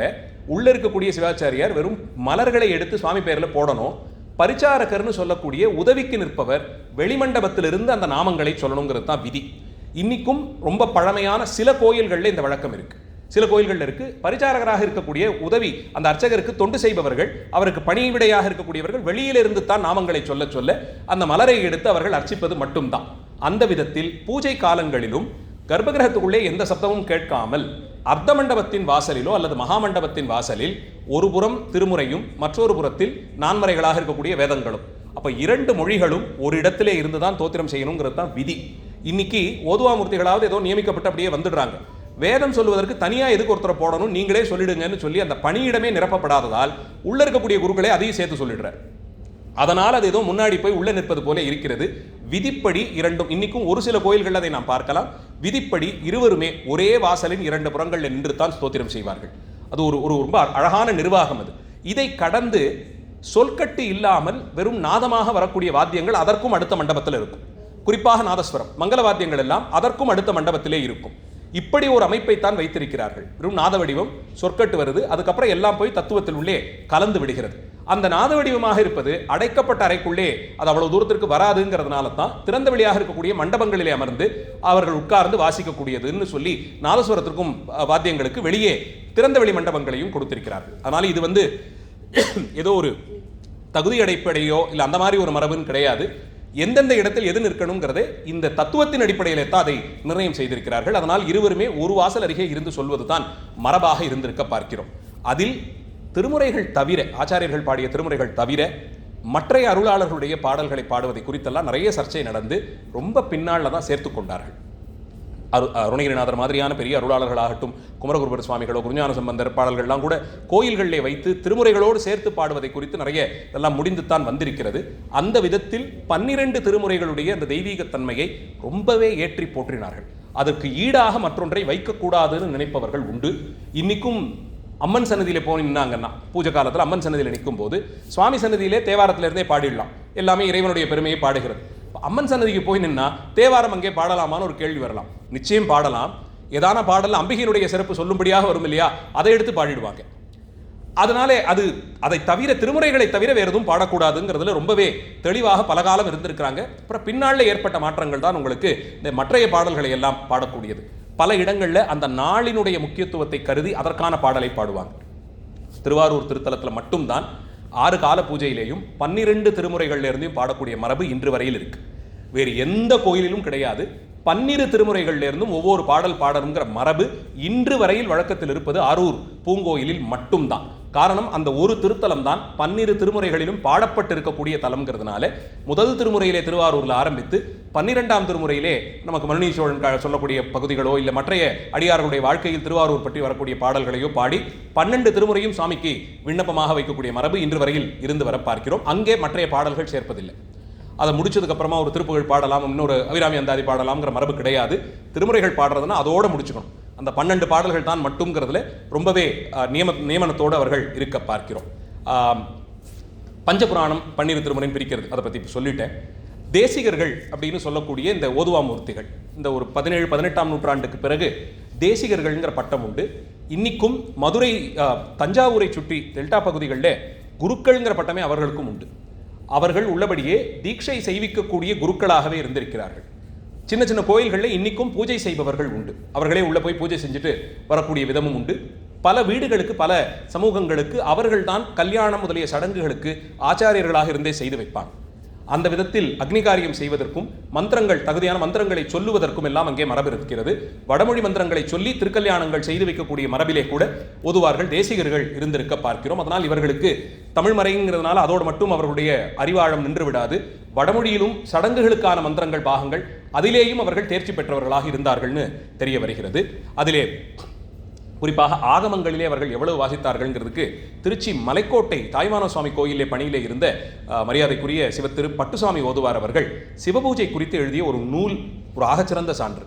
உள்ள இருக்கக்கூடிய சிவாச்சாரியார் வெறும் மலர்களை எடுத்து சுவாமி பெயரில் போடணும். பரிச்சாரகர்னு சொல்லக்கூடிய உதவிக்கு நிற்பவர் வெளிமண்டபத்திலிருந்து அந்த நாமங்களை சொல்லணுங்கிறது தான் விதி. இன்னைக்கும் ரொம்ப பழமையான சில கோயில்களில் இந்த வழக்கம் இருக்கு. சில கோயில்களில் இருக்கு. பரிச்சாரகராக இருக்கக்கூடிய உதவி அந்த அர்ச்சகருக்கு தொண்டு செய்பவர்கள், அவருக்கு பணிவிடையாக இருக்கக்கூடியவர்கள் வெளியிலிருந்து தான் நாமங்களை சொல்ல சொல்ல அந்த மலரை எடுத்து அவர்கள் அர்ச்சிப்பது மட்டும்தான். அந்த விதத்தில் பூஜை காலங்களிலும் கர்ப்பகிரகத்துக்குள்ளே எந்த சப்தமும் கேட்காமல் அர்த்த மண்டபத்தின் வாசலிலோ அல்லது மகாமண்டபத்தின் வாசலில் ஒரு புறம் திருமுறையும் மற்றொரு புறத்தில் நான்மறைகளாக இருக்கக்கூடிய வேதங்களும், அப்ப 2 மொழிகளும் ஒரு இடத்திலே இருந்துதான் தோத்திரம் செய்யணுங்கிறது தான் விதி. இன்னைக்கு ஓதுவாமூர்த்திகளாவது ஏதோ நியமிக்கப்பட்டு அப்படியே வந்துடுறாங்க. வேதம் சொல்வதற்கு தனியா எதுக்கு ஒருத்தரை போடணும், நீங்களே சொல்லிடுங்கன்னு சொல்லி அந்த பணியிடமே நிரப்பப்படாததால் உள்ள இருக்கக்கூடிய குருக்களே அதையும் சேர்த்து சொல்லிடுறார். அதனால் அது ஏதோ முன்னாடி போய் உள்ள நிற்பது போல இருக்கிறது. விதிப்படி 2 இன்னைக்கும் ஒரு சில கோயில்கள் அதை நாம் பார்க்கலாம். விதிப்படி இருவருமே ஒரே வாசலின் 2 புறங்களில் நின்று தான் ஸ்தோத்திரம் செய்வார்கள். அது ஒரு ரொம்ப அழகான நிர்வாகம். அது இதை கடந்து சொல்கட்டு இல்லாமல் வெறும் நாதமாக வரக்கூடிய வாத்தியங்கள் அதற்கும் அடுத்த மண்டபத்தில் இருக்கும். குறிப்பாக நாதஸ்வரம், மங்கள வாத்தியங்கள் எல்லாம் அதற்கும் அடுத்த மண்டபத்திலே இருக்கும். இப்படி ஒரு அமைப்பைத்தான் வைத்திருக்கிறார்கள். வெறும் நாத வடிவம் சொற்கட்டு வருது, அதுக்கப்புறம் எல்லாம் போய் தத்துவத்தில் உள்ளே கலந்து விடுகிறது. அந்த நாத வடிவமாக இருப்பது அடைக்கப்பட்ட அறைக்குள்ளே அது அவ்வளவு தூரத்திற்கு வராதுங்கிறதுனால தான் திறந்த வெளியாக இருக்கக்கூடிய மண்டபங்களிலே அமர்ந்து அவர்கள் உட்கார்ந்து வாசிக்கக்கூடியதுன்னு சொல்லி நாதஸ்வரத்திற்கும் வாத்தியங்களுக்கு வெளியே திறந்த வெளி மண்டபங்களையும் கொடுத்திருக்கிறார்கள். அதனால இது ஏதோ ஒரு தகுதி அடிப்படையோ இல்லை அந்த மாதிரி ஒரு மரபுன்னு கிடையாது. எந்தெந்த இடத்தில் எது நிற்கணுங்கிறதே இந்த தத்துவத்தின் அடிப்படையிலே தான் அதை நிர்ணயம் செய்திருக்கிறார்கள். அதனால் இருவருமே ஒரு வாசல் அருகே இருந்து சொல்வது தான் மரபாக இருந்திருக்க பார்க்கிறோம். அதில் திருமுறைகள் தவிர, ஆச்சாரியர்கள் பாடிய திருமுறைகள் தவிர மற்றைய அருளாளர்களுடைய பாடல்களை பாடுவதை குறித்தெல்லாம் நிறைய சர்ச்சை நடந்து ரொம்ப பின்னால தான் சேர்த்து கொண்டார்கள். அருணகிரிநாதர் மாதிரியான பெரிய அருளாளர்களாகட்டும், குமரகுருபர சுவாமிகளோ, குருஞான சம்பந்தர் பாடல்கள்லாம் கூட கோயில்களிலே வைத்து திருமுறைகளோடு சேர்த்து பாடுவதை குறித்து நிறைய இதெல்லாம் முடிந்துத்தான் வந்திருக்கிறது. அந்த விதத்தில் 12 திருமுறைகளுடைய அந்த தெய்வீகத்தன்மையை ரொம்பவே ஏற்றி போற்றினார்கள். அதற்கு ஈடாக மற்றொன்றை வைக்கக்கூடாதுன்னு நினைப்பவர்கள் உண்டு. இன்னைக்கும் அம்மன் சன்னதியிலே போய் நின்னாங்கன்னா, பூஜை காலத்தில் அம்மன் சன்னதியில் நிற்கும் போது சுவாமி சன்னதியிலே தேவாரத்திலிருந்தே பாடிடலாம், எல்லாமே இறைவனுடைய பெருமையை பாடுகிறது. அம்மன் சன்னதிக்கு போய் நின்னா தேவாரம் அங்கே பாடலாமான்னு ஒரு கேள்வி வரலாம். நிச்சயம் பாடலாம். ஏதான பாடல் அம்பிகையினுடைய சிறப்பு சொல்லும்படியாக வரும் இல்லையா, அதை எடுத்து பாடிடுவாங்க. அதனாலே அதை தவிர, திருமுறைகளை தவிர வேறு எதுவும் பாடக்கூடாதுங்கிறதுல ரொம்பவே தெளிவாக பல காலம் இருந்திருக்கிறாங்க. அப்புறம் பின்னாலே ஏற்பட்ட மாற்றங்கள் தான் உங்களுக்கு இந்த மற்றைய பாடல்களை எல்லாம் பாடக்கூடியது. பல இடங்களில் அந்த நாளினுடைய முக்கியத்துவத்தை கருதி அதற்கான பாடலை பாடுவாங்க. திருவாரூர் திருத்தலத்தில் மட்டும்தான் 6 கால பூஜையிலேயும் 12 திருமுறைகள்லேருந்தையும் பாடக்கூடிய மரபு இன்று வரையில் இருக்கு. வேறு எந்த கோயிலிலும் கிடையாது. 12 திருமுறைகள்லேருந்தும் ஒவ்வொரு பாடல் பாடணுங்கிற மரபு இன்று வரையில் வழக்கத்தில் இருப்பது ஆரூர் பூங்கோயிலில் மட்டும்தான். காரணம், அந்த ஒரு திருத்தலம் தான் 12 திருமுறைகளிலும் பாடப்பட்டு இருக்கக்கூடிய தலம்ங்கிறதுனால முதல் திருமுறையிலே திருவாரூரில் ஆரம்பித்து 12ஆம் திருமுறையிலே நமக்கு மனுநீதி சோழன் சொல்லக்கூடிய பகுதிகளோ இல்லை மற்றைய அடியார்களுடைய வாழ்க்கையில் திருவாரூர் பற்றி வரக்கூடிய பாடல்களையோ பாடி 12 திருமுறையும் சாமிக்கு விண்ணப்பமாக வைக்கக்கூடிய மரபு இன்று வரையில் இருந்து வர பார்க்கிறோம். அங்கே மற்றைய பாடல்கள் சேர்ப்பதில்லை. அதை முடிச்சதுக்கு அப்புறமா ஒரு திருப்புகழ் பாடலாம், இன்னொரு அபிராமி அந்தாதி பாடலாம்ங்கிற மரபு கிடையாது. திருமுறைகள் பாடுறதுன்னா அதோட முடிச்சுக்கணும். அந்த 12 பாடல்கள் தான் மட்டும்ங்கிறதுல ரொம்பவே நியமனத்தோடு அவர்கள் இருக்க பார்க்கிறோம். பஞ்சபுராணம் 12 திருமுறைன்னு பிரிக்கிறது, அதை பற்றி சொல்லிட்டேன். தேசிகர்கள் அப்படின்னு சொல்லக்கூடிய இந்த ஓதுவாமூர்த்திகள், இந்த ஒரு 17-18ஆம் நூற்றாண்டுக்கு பிறகு தேசிகர்கள்ங்கிற பட்டம் உண்டு. இன்னைக்கும் மதுரை, தஞ்சாவூரை சுற்றி டெல்டா பகுதிகளில் குருக்கள்ங்கிற பட்டமே அவர்களுக்கும் உண்டு. அவர்கள் உள்ளபடியே தீட்சை செய்விக்கக்கூடிய குருக்களாகவே இருந்திருக்கிறார்கள். சின்ன சின்ன கோயில்களில் இன்னைக்கும் பூஜை செய்பவர்கள் உண்டு. அவர்களே உள்ள போய் பூஜை செஞ்சுட்டு வரக்கூடிய விதமும் உண்டு. பல வீடுகளுக்கு, பல சமூகங்களுக்கு அவர்கள் தான் கல்யாணம் முதலிய சடங்குகளுக்கு ஆச்சாரியர்களாக இருந்தே செய்து வைப்பாங்க. அந்த விதத்தில் அக்னிகாரியம் செய்வதற்கும் மந்திரங்கள், தகுதியான மந்திரங்களை சொல்லுவதற்கும் எல்லாம் அங்கே மரபு இருக்கிறது. வடமொழி மந்திரங்களை சொல்லி திருக்கல்யாணங்கள் செய்து வைக்கக்கூடிய மரபிலே கூட ஓதுவார்கள், தேசிகர்கள் இருந்திருக்க பார்க்கிறோம். அதனால் இவர்களுக்கு தமிழ் மறைங்கிறதுனால அதோடு மட்டும் அவர்களுடைய அறிவாழம் நின்று விடாது. வடமொழியிலும் சடங்குகளுக்கான மந்திரங்கள், பாகங்கள், அதிலேயும் அவர்கள் தேர்ச்சி பெற்றவர்களாக இருந்தார்கள்னு தெரிய வருகிறது. அதிலே குறிப்பாக ஆகமங்களிலே அவர்கள் எவ்வளவு வாசித்தார்கள்ங்கிறதுக்கு திருச்சி மலைக்கோட்டை தாய்மான சுவாமி கோயிலே பணியிலே இருந்த மரியாதைக்குரிய சிவத்திரு பட்டுசாமி ஓதுவார் அவர்கள் சிவபூஜை குறித்து எழுதிய ஒரு நூல் ஒரு ஆகச்சிறந்த சான்று.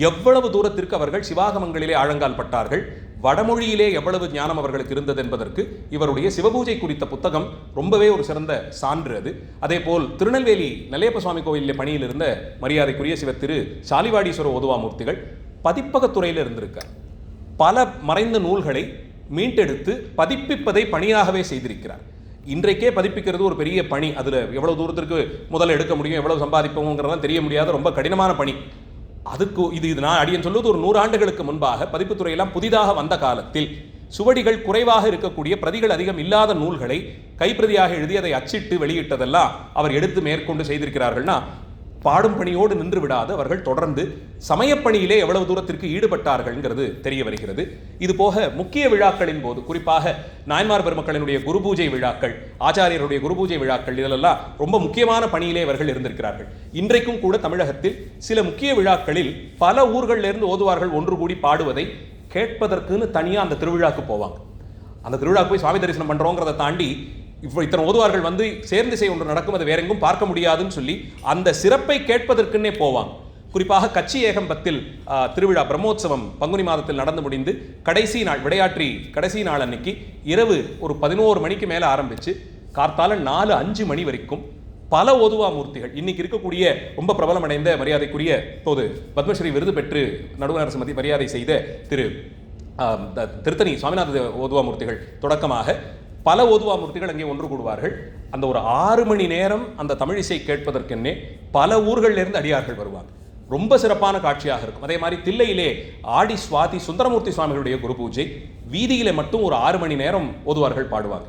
எவ்வளவு தூரத்திற்கு அவர்கள் சிவாகமங்களிலே ஆழங்கால் பட்டார்கள், வடமொழியிலே எவ்வளவு ஞானம் அவர்களுக்கு இருந்தது என்பதற்கு இவருடைய சிவபூஜை குறித்த புத்தகம் ரொம்பவே ஒரு சிறந்த சான்று அது. அதே போல் திருநெல்வேலி நெல்லையப்ப சுவாமி கோயிலே பணியில் இருந்த மரியாதைக்குரிய சிவத்திரு சாலிவாடீஸ்வர ஓதுவாமூர்த்திகள் பதிப்பகத்துறையில் இருந்திருக்கார். பல மறைந்த நூல்களை மீட்டெடுத்து பதிப்பிப்பதை பணியாகவே செய்திருக்கிறார். இன்றைக்கே பதிப்பிக்கிறது ஒரு பெரிய பணி. அதில் எவ்வளவு தூரத்திற்கு முதல்ல எடுக்க முடியும், எவ்வளவு சம்பாதிப்போங்கிறதெல்லாம் தெரிய முடியாத ரொம்ப கடினமான பணி. அதுக்கு இது நான் அடியன் சொல்வது ஒரு 100 ஆண்டுகளுக்கு முன்பாக பதிப்புத்துறையெல்லாம் புதிதாக வந்த காலத்தில் சுவடிகள் குறைவாக இருக்கக்கூடிய, பிரதிகள் அதிகம் இல்லாத நூல்களை கைப்பிரதியாக எழுதி அதை அச்சிட்டு வெளியிட்டதெல்லாம் அவர் எடுத்து மேற்கொண்டு செய்திருக்கிறார்கள்னா, பாடும் பணியோடு நின்று விடாது அவர்கள் தொடர்ந்து சமயப்பணியிலே எவ்வளவு தூரத்திற்கு ஈடுபட்டார்கள்ங்கிறது தெரிய வருகிறது. இது போக முக்கிய விழாக்களின் போது, குறிப்பாக நாயன்மார் பெருமக்களினுடைய குரு பூஜை விழாக்கள், ஆச்சாரியருடைய குரு பூஜை விழாக்கள், இதெல்லாம் ரொம்ப முக்கியமான பணியிலே அவர்கள் இருந்திருக்கிறார்கள். இன்றைக்கும் கூட தமிழகத்தில் சில முக்கிய விழாக்களில் பல ஊர்களிலிருந்து ஓதுவார்கள் ஒன்று கூடி பாடுவதை கேட்பதற்குன்னு தனியாக அந்த திருவிழாக்கு போவாங்க. அந்த திருவிழாக்கு போய் சுவாமி தரிசனம் பண்ணுறோங்கிறத தாண்டி இத்தனை ஓதுவார்கள் வந்து சேர்ந்து செய்ய ஒன்று நடக்கும், அதை வேற எங்கும் பார்க்க முடியாதுன்னு சொல்லி அந்த சிறப்பை கேட்பதற்குன்னே போவாங்க. குறிப்பாக கச்சி ஏகம்பத்தில் திருவிழா பிரம்மோற்சவம் பங்குனி மாதத்தில் நடந்து முடிந்து கடைசி நாள், விடையாற்றி கடைசி நாள் அன்னைக்கு இரவு ஒரு 11 மணிக்கு மேலே ஆரம்பித்து கார்த்தால 4-5 மணி வரைக்கும் பல ஓதுவா மூர்த்திகள், இன்னைக்கு இருக்கக்கூடிய ரொம்ப பிரபலம் அடைந்த மரியாதைக்குரிய இப்போது பத்மஸ்ரீ விருது பெற்று நடுவரசு மரியாதை செய்த திருத்தணி சுவாமிநாத ஓதுவா மூர்த்திகள் தொடக்கமாக பல ஓதுவாமூர்த்திகள் அங்கே ஒன்று கூடுவார்கள். அந்த ஒரு 6 மணி நேரம் அந்த தமிழிசை கேட்பதற்கென்னே பல ஊர்களிலிருந்து அடியார்கள் வருவாங்க. ரொம்ப சிறப்பான காட்சியாக இருக்கும். அதே மாதிரி தில்லையிலே ஆடி சுவாதி சுந்தரமூர்த்தி சுவாமிகளுடைய குரு பூஜை, வீதியிலே மட்டும் ஒரு 6 மணி நேரம் ஓதுவார்கள் பாடுவாங்க.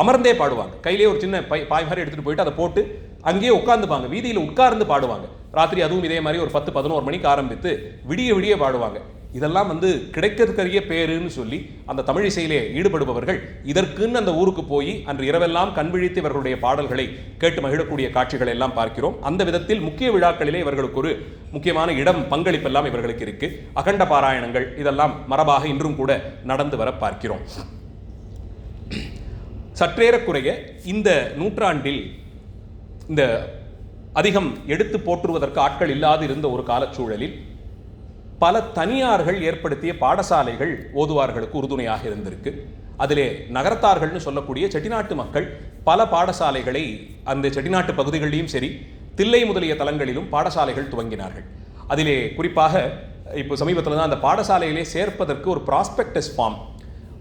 அமர்ந்தே பாடுவாங்க. கையிலே ஒரு சின்ன பாய் மாதிரி எடுத்துகிட்டு போயிட்டு அதை போட்டு அங்கேயே உட்கார்ந்துப்பாங்க. வீதியில் உட்கார்ந்து பாடுவாங்க. ராத்திரி அதுவும் இதே மாதிரி ஒரு 10-11 மணிக்கு ஆரம்பித்து விடிய விடிய பாடுவாங்க. இதெல்லாம் கிடைக்கிறதுக்கரிய பேருன்னு சொல்லி அந்த தமிழிசையிலே ஈடுபடுபவர்கள் இதற்குன்னு அந்த ஊருக்கு போய் அன்று இரவெல்லாம் கண்விழித்து இவர்களுடைய பாடல்களை கேட்டு மகிழக்கூடிய காட்சிகளை எல்லாம் பார்க்கிறோம். அந்த விதத்தில் முக்கிய விழாக்களிலே இவர்களுக்கு ஒரு முக்கியமான இடம், பங்களிப்பெல்லாம் இவர்களுக்கு இருக்கு. அகண்ட பாராயணங்கள் இதெல்லாம் மரபாக இன்றும் கூட நடந்து வர பார்க்கிறோம். சற்றேறக்குறைய இந்த நூற்றாண்டில் இந்த அதிகம் எடுத்து போற்றுவதற்கு ஆட்கள் இல்லாது இருந்த ஒரு காலச்சூழலில் பல தனியார்கள் ஏற்படுத்திய பாடசாலைகள் ஓதுவார்களுக்கு உறுதுணையாக இருந்திருக்கு. அதிலே நகரத்தார்கள்னு சொல்லக்கூடிய செட்டிநாட்டு மக்கள் பல பாடசாலைகளை அந்த செட்டிநாட்டு பகுதிகளிலும் சரி, தில்லை முதலிய தலங்களிலும் பாடசாலைகள் துவங்கினார்கள். அதிலே குறிப்பாக இப்போ சமீபத்தில் தான் அந்த பாடசாலையிலே சேர்ப்பதற்கு ஒரு ப்ராஸ்பெக்டஸ் ஃபார்ம்,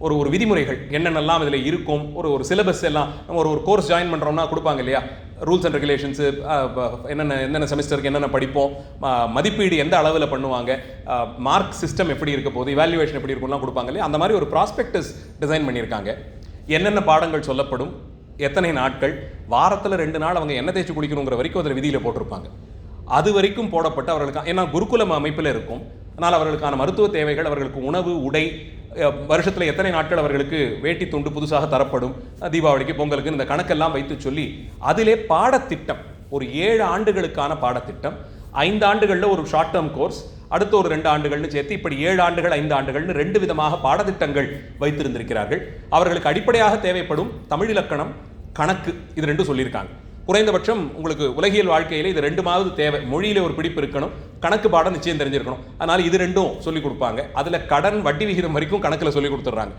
ஒரு விதிமுறைகள் என்னென்னலாம் இதில் இருக்கும், ஒரு சிலபஸ் எல்லாம் நம்ம ஒரு கோர்ஸ் ஜாயின் பண்ணுறோம்னா கொடுப்பாங்க இல்லையா, ரூல்ஸ் அண்ட் ரெகுலேஷன்ஸு, என்னென்ன செமிஸ்டருக்கு என்னென்ன படிப்போம், மதிப்பீடு எந்த அளவில் பண்ணுவாங்க, மார்க் சிஸ்டம் எப்படி இருக்க போகுது, இவாலுவேஷன் எப்படி இருக்கும்லாம் கொடுப்பாங்க இல்லையா. அந்த மாதிரி ஒரு ப்ராஸ்பெக்டஸ் டிசைன் பண்ணியிருக்காங்க. என்னென்ன பாடங்கள் சொல்லப்படும், எத்தனை நாட்கள், வாரத்தில் 2 நாள் அவங்க என்ன தேய்ச்சி குளிக்கணுங்கிற வரைக்கும் அதில் விதியில் போட்டிருப்பாங்க. அது வரைக்கும் போடப்பட்டு அவர்களுக்கு, ஏன்னா குருகுலம் அமைப்பில் இருக்கும், அதனால் அவர்களுக்கான மருத்துவ தேவைகள், அவர்களுக்கு உணவு, உடை, வருஷத்தில் எத்தனை நாட்கள் அவர்களுக்கு வேட்டி துண்டு புதுசாக தரப்படும், தீபாவளிக்கு, பொங்கலுக்கு, இந்த கணக்கெல்லாம் வைத்து சொல்லி அதிலே பாடத்திட்டம், ஒரு 7 ஆண்டுகளுக்கான பாடத்திட்டம், 5 ஆண்டுகளில் ஒரு ஷார்ட் டேர்ம் கோர்ஸ், அடுத்த ஒரு 2 ஆண்டுகள்னு சேர்த்து இப்படி 7 ஆண்டுகள் 5 ஆண்டுகள்னு 2 விதமாக பாடத்திட்டங்கள் வைத்திருந்திருக்கிறார்கள். அவர்களுக்கு அடிப்படையாக தேவைப்படும் தமிழ் இலக்கணம், கணக்கு, இது 2 சொல்லியிருக்காங்க. குறைந்தபட்சம் உங்களுக்கு உலகியல் வாழ்க்கையில் இது 2 தேவை. மொழியில ஒரு பிடிப்பு இருக்கணும், கணக்கு பாடம் நிச்சயம் தெரிஞ்சிருக்கணும். அதனால இது 2ம் சொல்லிக் கொடுப்பாங்க. அதில் கடன் வட்டி விகிதம் வரைக்கும் கணக்கில் சொல்லிக் கொடுத்துட்றாங்க.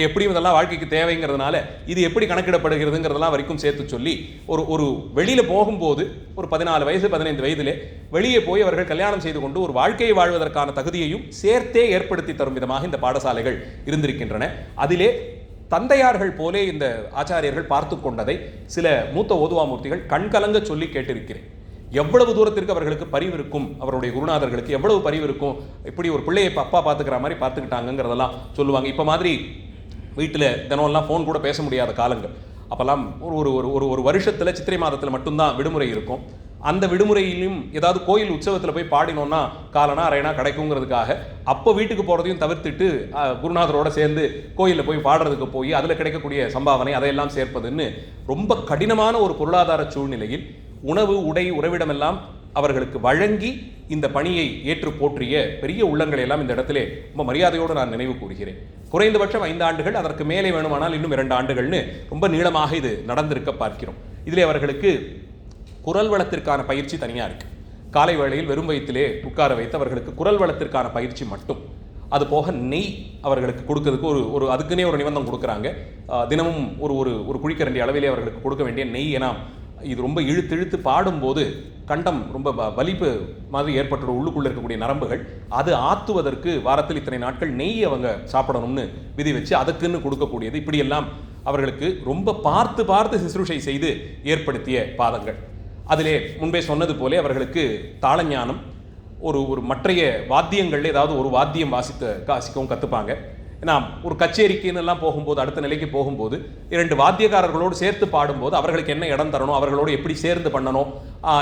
எப்படியும் இதெல்லாம் வாழ்க்கைக்கு தேவைங்கிறதுனால இது எப்படி கணக்கிடப்படுகிறதுங்கிறதெல்லாம் வரைக்கும் சேர்த்து சொல்லி ஒரு வெளியில் போகும்போது ஒரு 14 வயசு 15 வயதிலே வெளியே போய் அவர்கள் கல்யாணம் செய்து கொண்டு ஒரு வாழ்க்கையை வாழ்வதற்கான தகுதியையும் சேர்த்தே ஏற்படுத்தி தரும் விதமாக இந்த பாடசாலைகள் இருந்திருக்கின்றன. அதிலே தந்தையார்கள் போலே இந்த ஆச்சாரியர்கள் பார்த்து கொண்டதை சில மூத்த ஓதுவாமூர்த்திகள் கண்கலங்க சொல்லி கேட்டிருக்கிறேன். எவ்வளவு தூரத்திற்கு அவர்களுக்கு பரிவு இருக்கும், அவருடைய குருநாதர்களுக்கு எவ்வளவு பரிவு இருக்கும், இப்படி ஒரு பிள்ளையை அப்பா பார்த்துக்கிற மாதிரி பார்த்துக்கிட்டாங்கிறதெல்லாம் சொல்லுவாங்க. இப்போ மாதிரி வீட்டில் தினம்லாம் ஃபோன் கூட பேச முடியாத காலங்கள். அப்போல்லாம் ஒரு வருஷத்தில் சித்திரை மாதத்தில் மட்டும்தான் விடுமுறை இருக்கும். அந்த விடுமுறையிலும் ஏதாவது கோயில் உற்சவத்தில் போய் பாடினோன்னா காலனா அரைனா கிடைக்குங்கிறதுக்காக அப்போ வீட்டுக்கு போகிறதையும் தவிர்த்துட்டு குருநாதரோடு சேர்ந்து கோயிலில் போய் பாடுறதுக்கு போய் அதில் கிடைக்கக்கூடிய சம்பாவனை அதையெல்லாம் சேர்ப்பதுன்னு ரொம்ப கடினமான ஒரு பொருளாதார சூழ்நிலையில் உணவு, உடை, உறைவிடமெல்லாம் அவர்களுக்கு வழங்கி இந்த பணியை ஏற்று போற்றிய பெரிய உள்ளங்களை எல்லாம் இந்த இடத்திலே ரொம்ப மரியாதையோடு நான் நினைவு கூறுகிறேன். குறைந்தபட்சம் 5 ஆண்டுகள், அதற்கு மேலே வேணுமானால் இன்னும் 2 ஆண்டுகள்னு ரொம்ப நீளமாக இது நடந்திருக்க பார்க்கிறோம். இதிலே அவர்களுக்கு குரல் வளத்திற்கான பயிற்சி தனியாக இருக்கு. காலை வேளையில் வெறும் வயிற்றிலே உட்கார வைத்து அவர்களுக்கு குரல் வளத்திற்கான பயிற்சி மட்டும், அது போக நெய் அவர்களுக்கு கொடுக்கறதுக்கு அதுக்குன்னே ஒரு நிபந்தம் கொடுக்குறாங்க. தினமும் ஒரு குழிக்கரண்டி அளவிலே அவர்களுக்கு கொடுக்க வேண்டிய நெய். ஏன்னா இது ரொம்ப இழுத்து பாடும்போது கண்டம் ரொம்ப வலிப்பு மாதிரி ஏற்பட்டுள்ள உள்ளுக்குள்ளே இருக்கக்கூடிய நரம்புகள், அது ஆற்றுவதற்கு வாரத்தில் இத்தனை நாட்கள் நெய் அவங்க சாப்பிடணும்னு விதி வச்சு அதுக்குன்னு கொடுக்கக்கூடியது. இப்படியெல்லாம் அவர்களுக்கு ரொம்ப பார்த்து சிசுருஷை செய்து ஏற்படுத்திய பாதங்கள். அதிலே முன்பே சொன்னது போலே அவர்களுக்கு தாளஞானம், ஒரு மற்றைய வாத்தியங்களில் ஏதாவது ஒரு வாத்தியம் வாசிக்கவும் கற்றுப்பாங்க. ஏன்னா ஒரு கச்சேரிக்குன்னு எல்லாம் போகும்போது, அடுத்த நிலைக்கு போகும்போது 2 வாத்தியக்காரர்களோடு சேர்த்து பாடும்போது அவர்களுக்கு என்ன இடம் தரணும், அவர்களோடு எப்படி சேர்ந்து பண்ணணும்,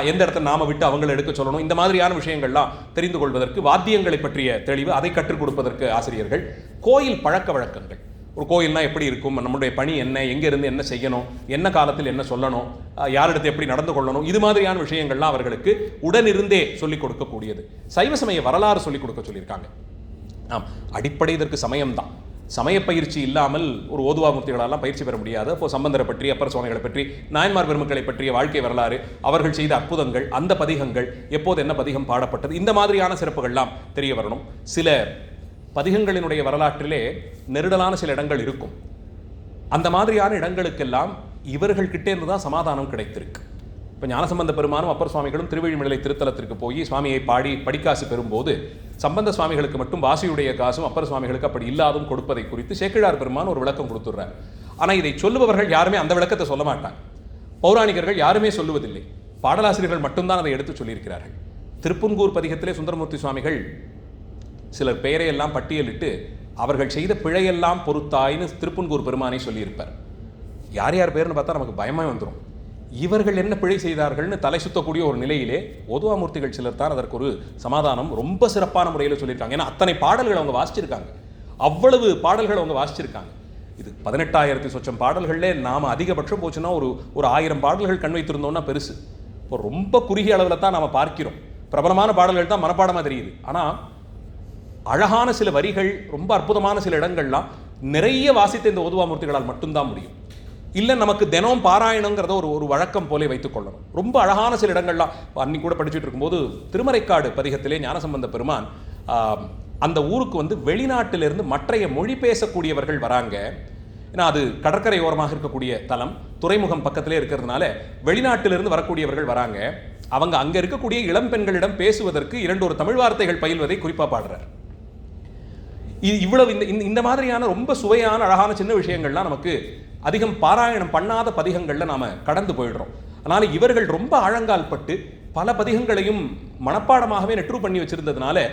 எந்த இடத்துல நாம விட்டு அவங்களை எடுக்க சொல்லணும், இந்த மாதிரியான விஷயங்கள்லாம் தெரிந்து கொள்வதற்கு வாத்தியங்களை பற்றிய தெளிவு, அதை கற்றுக் கொடுப்பதற்கு ஆசிரியர்கள். கோயில் பழக்க வழக்கங்கள், ஒரு கோயில்னா எப்படி இருக்கும், நம்முடைய பணி என்ன, எங்கேருந்து என்ன செய்யணும், என்ன காலத்தில் என்ன சொல்லணும், யாரிடத்தை எப்படி நடந்து கொள்ளணும், இது மாதிரியான விஷயங்கள்லாம் அவர்களுக்கு உடனிருந்தே சொல்லிக் கொடுக்கக்கூடியது. சைவ சமய வரலாறு சொல்லிக் கொடுக்க சொல்லியிருக்காங்க. அடிப்படை இதற்கு சமயம்தான். சமய பயிற்சி இல்லாமல் ஒரு ஓதுவாமூர்த்திகளெல்லாம் பயிற்சி பெற முடியாது. அப்போ சம்பந்தரை பற்றி, அப்பர் சுவாமிகளை பற்றி, நாயன்மார் பெருமக்களை பற்றிய வாழ்க்கை வரலாறு, அவர்கள் செய்த அற்புதங்கள், அந்த பதிகங்கள், எப்போது என்ன பதிகம் பாடப்பட்டது, இந்த மாதிரியான சிறப்புகள்லாம் தெரிய வரணும். சில பதிகங்களினுடைய வரலாற்றிலே நெருடலான சில இடங்கள் இருக்கும். அந்த மாதிரியான இடங்களுக்கெல்லாம் இவர்கள்கிட்டே இருந்து தான் சமாதானம் கிடைத்திருக்கு. இப்போ ஞானசம்பந்த பெருமானும் அப்பர் சுவாமிகளும் திருவழிமிழலை திருத்தலத்திற்கு போய் சுவாமியை பாடி படிக்காசு பெறும்போது சம்பந்த சுவாமிகளுக்கு மட்டும் வாசியுடைய காசும் அப்பர் சுவாமிகளுக்கு அப்படி இல்லாதும் கொடுப்பதை குறித்து சேக்கிழார் பெருமான் ஒரு விளக்கம் கொடுத்துடுறார். ஆனால் இதை சொல்லுபவர்கள் யாருமே அந்த விளக்கத்தை சொல்ல மாட்டாங்க. பௌராணிகர்கள் யாருமே சொல்லுவதில்லை. பாடலாசிரியர்கள் மட்டும்தான் அதை எடுத்து சொல்லியிருக்கிறார்கள். திருப்புன்கூர் பதிகத்திலே சுந்தரமூர்த்தி சுவாமிகள் சிலர் பெயரையெல்லாம் பட்டியலிட்டு அவர்கள் செய்த பிழையெல்லாம் பொறுத்தாயின்னு திருப்புன்கூர் பெருமானை சொல்லியிருப்பார். யார் யார் பேர்னு பார்த்தா நமக்கு பயமே வந்துடும். இவர்கள் என்ன பிழை செய்தார்கள்னு தலை சுத்தக்கூடிய ஒரு நிலையிலே ஓதுவாமூர்த்திகள் சிலர் தான் அதற்கு ஒரு சமாதானம் ரொம்ப சிறப்பான முறையில் சொல்லியிருக்காங்க. ஏன்னா அத்தனை பாடல்கள் அவங்க வாசிச்சிருக்காங்க, அவ்வளவு பாடல்கள் அவங்க வாசிச்சிருக்காங்க. இது 18,000 சொச்சம் பாடல்களே நாம் அதிகபட்சம் போச்சுன்னா ஒரு 1000 பாடல்கள் கண் வைத்திருந்தோம்னா பெருசு. இப்போ ரொம்ப குறுகிய அளவில் தான் நாம் பார்க்கிறோம். பிரபலமான பாடல்கள் தான் மனப்பாடமாக தெரியுது. ஆனால் அழகான சில வரிகள், ரொம்ப அற்புதமான சில இடங்கள்லாம் நிறைய வாசித்த இந்த ஓதுவாமூர்த்திகளால் மட்டும்தான் முடியும். இல்லை நமக்கு தினம் பாராயணங்கிறத ஒரு வழக்கம் போலே வைத்துக் கொள்ளணும். ரொம்ப அழகான சில இடங்கள்லாம் அன்னைக்கு கூட படிச்சுட்டு இருக்கும்போது திருமறைக்காடு பதிகத்திலே ஞானசம்பந்த பெருமான் அந்த ஊருக்கு வந்து வெளிநாட்டிலிருந்து மற்றைய மொழி பேசக்கூடியவர்கள் வராங்க. ஏன்னா அது கடற்கரை ஓரமாக இருக்கக்கூடிய தலம், துறைமுகம் பக்கத்திலே இருக்கிறதுனால வெளிநாட்டிலிருந்து வரக்கூடியவர்கள் வராங்க. அவங்க அங்கே இருக்கக்கூடிய இளம் பெண்களிடம் பேசுவதற்கு 2 தமிழ் வார்த்தைகள் பயில்வதை குறிப்பாக பாடுறார். இவ்வளவு இந்த மாதிரியான ரொம்ப சுவையான அழகான சின்ன விஷயங்கள்லாம் நமக்கு அதிகம் பாராயணம் பண்ணாத பதிகங்களில் நாம் கடந்து போயிடுறோம். அதனால் இவர்கள் ரொம்ப ஆழங்கால் பட்டு பல பதிகங்களையும் மனப்பாடமாகவே நெற்று பண்ணி வச்சிருந்ததுனால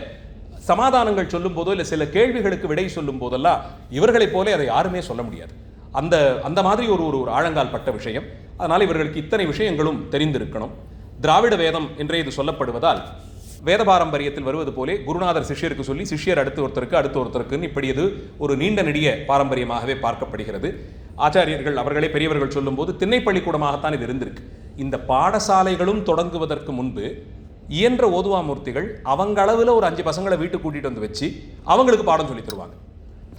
சமாதானங்கள் சொல்லும் போதோ இல்லை சில கேள்விகளுக்கு விடை சொல்லும் போதெல்லாம் இவர்களைப் போல அதை யாருமே சொல்ல முடியாது. அந்த மாதிரி ஒரு ஆழங்கால் பட்ட விஷயம். அதனால் இவர்களுக்கு இத்தனை விஷயங்களும் தெரிந்திருக்கணும். திராவிட வேதம் என்றே இது சொல்லப்படுவதால் வேத பாரம்பரியத்தில் வருவது போலே குருநாதர் சிஷ்யருக்கு சொல்லி சிஷ்யர் அடுத்து ஒருத்தருக்குன்னு இப்படி இது ஒரு நீண்ட நெடிய பாரம்பரியமாகவே பார்க்கப்படுகிறது. ஆச்சாரியர்கள் அவர்களே பெரியவர்கள் சொல்லும்போது திண்ணை பள்ளிக்கூடமாகத்தான் இது இருந்திருக்கு. இந்த பாடசாலைகளும் தொடங்குவதற்கு முன்பு இயன்ற ஓதுவாமூர்த்திகள் அவங்க அளவில் ஒரு 5 பசங்களை வீட்டுக்கு கூட்டிகிட்டு வந்து வச்சு அவங்களுக்கு பாடம் சொல்லி தருவாங்க.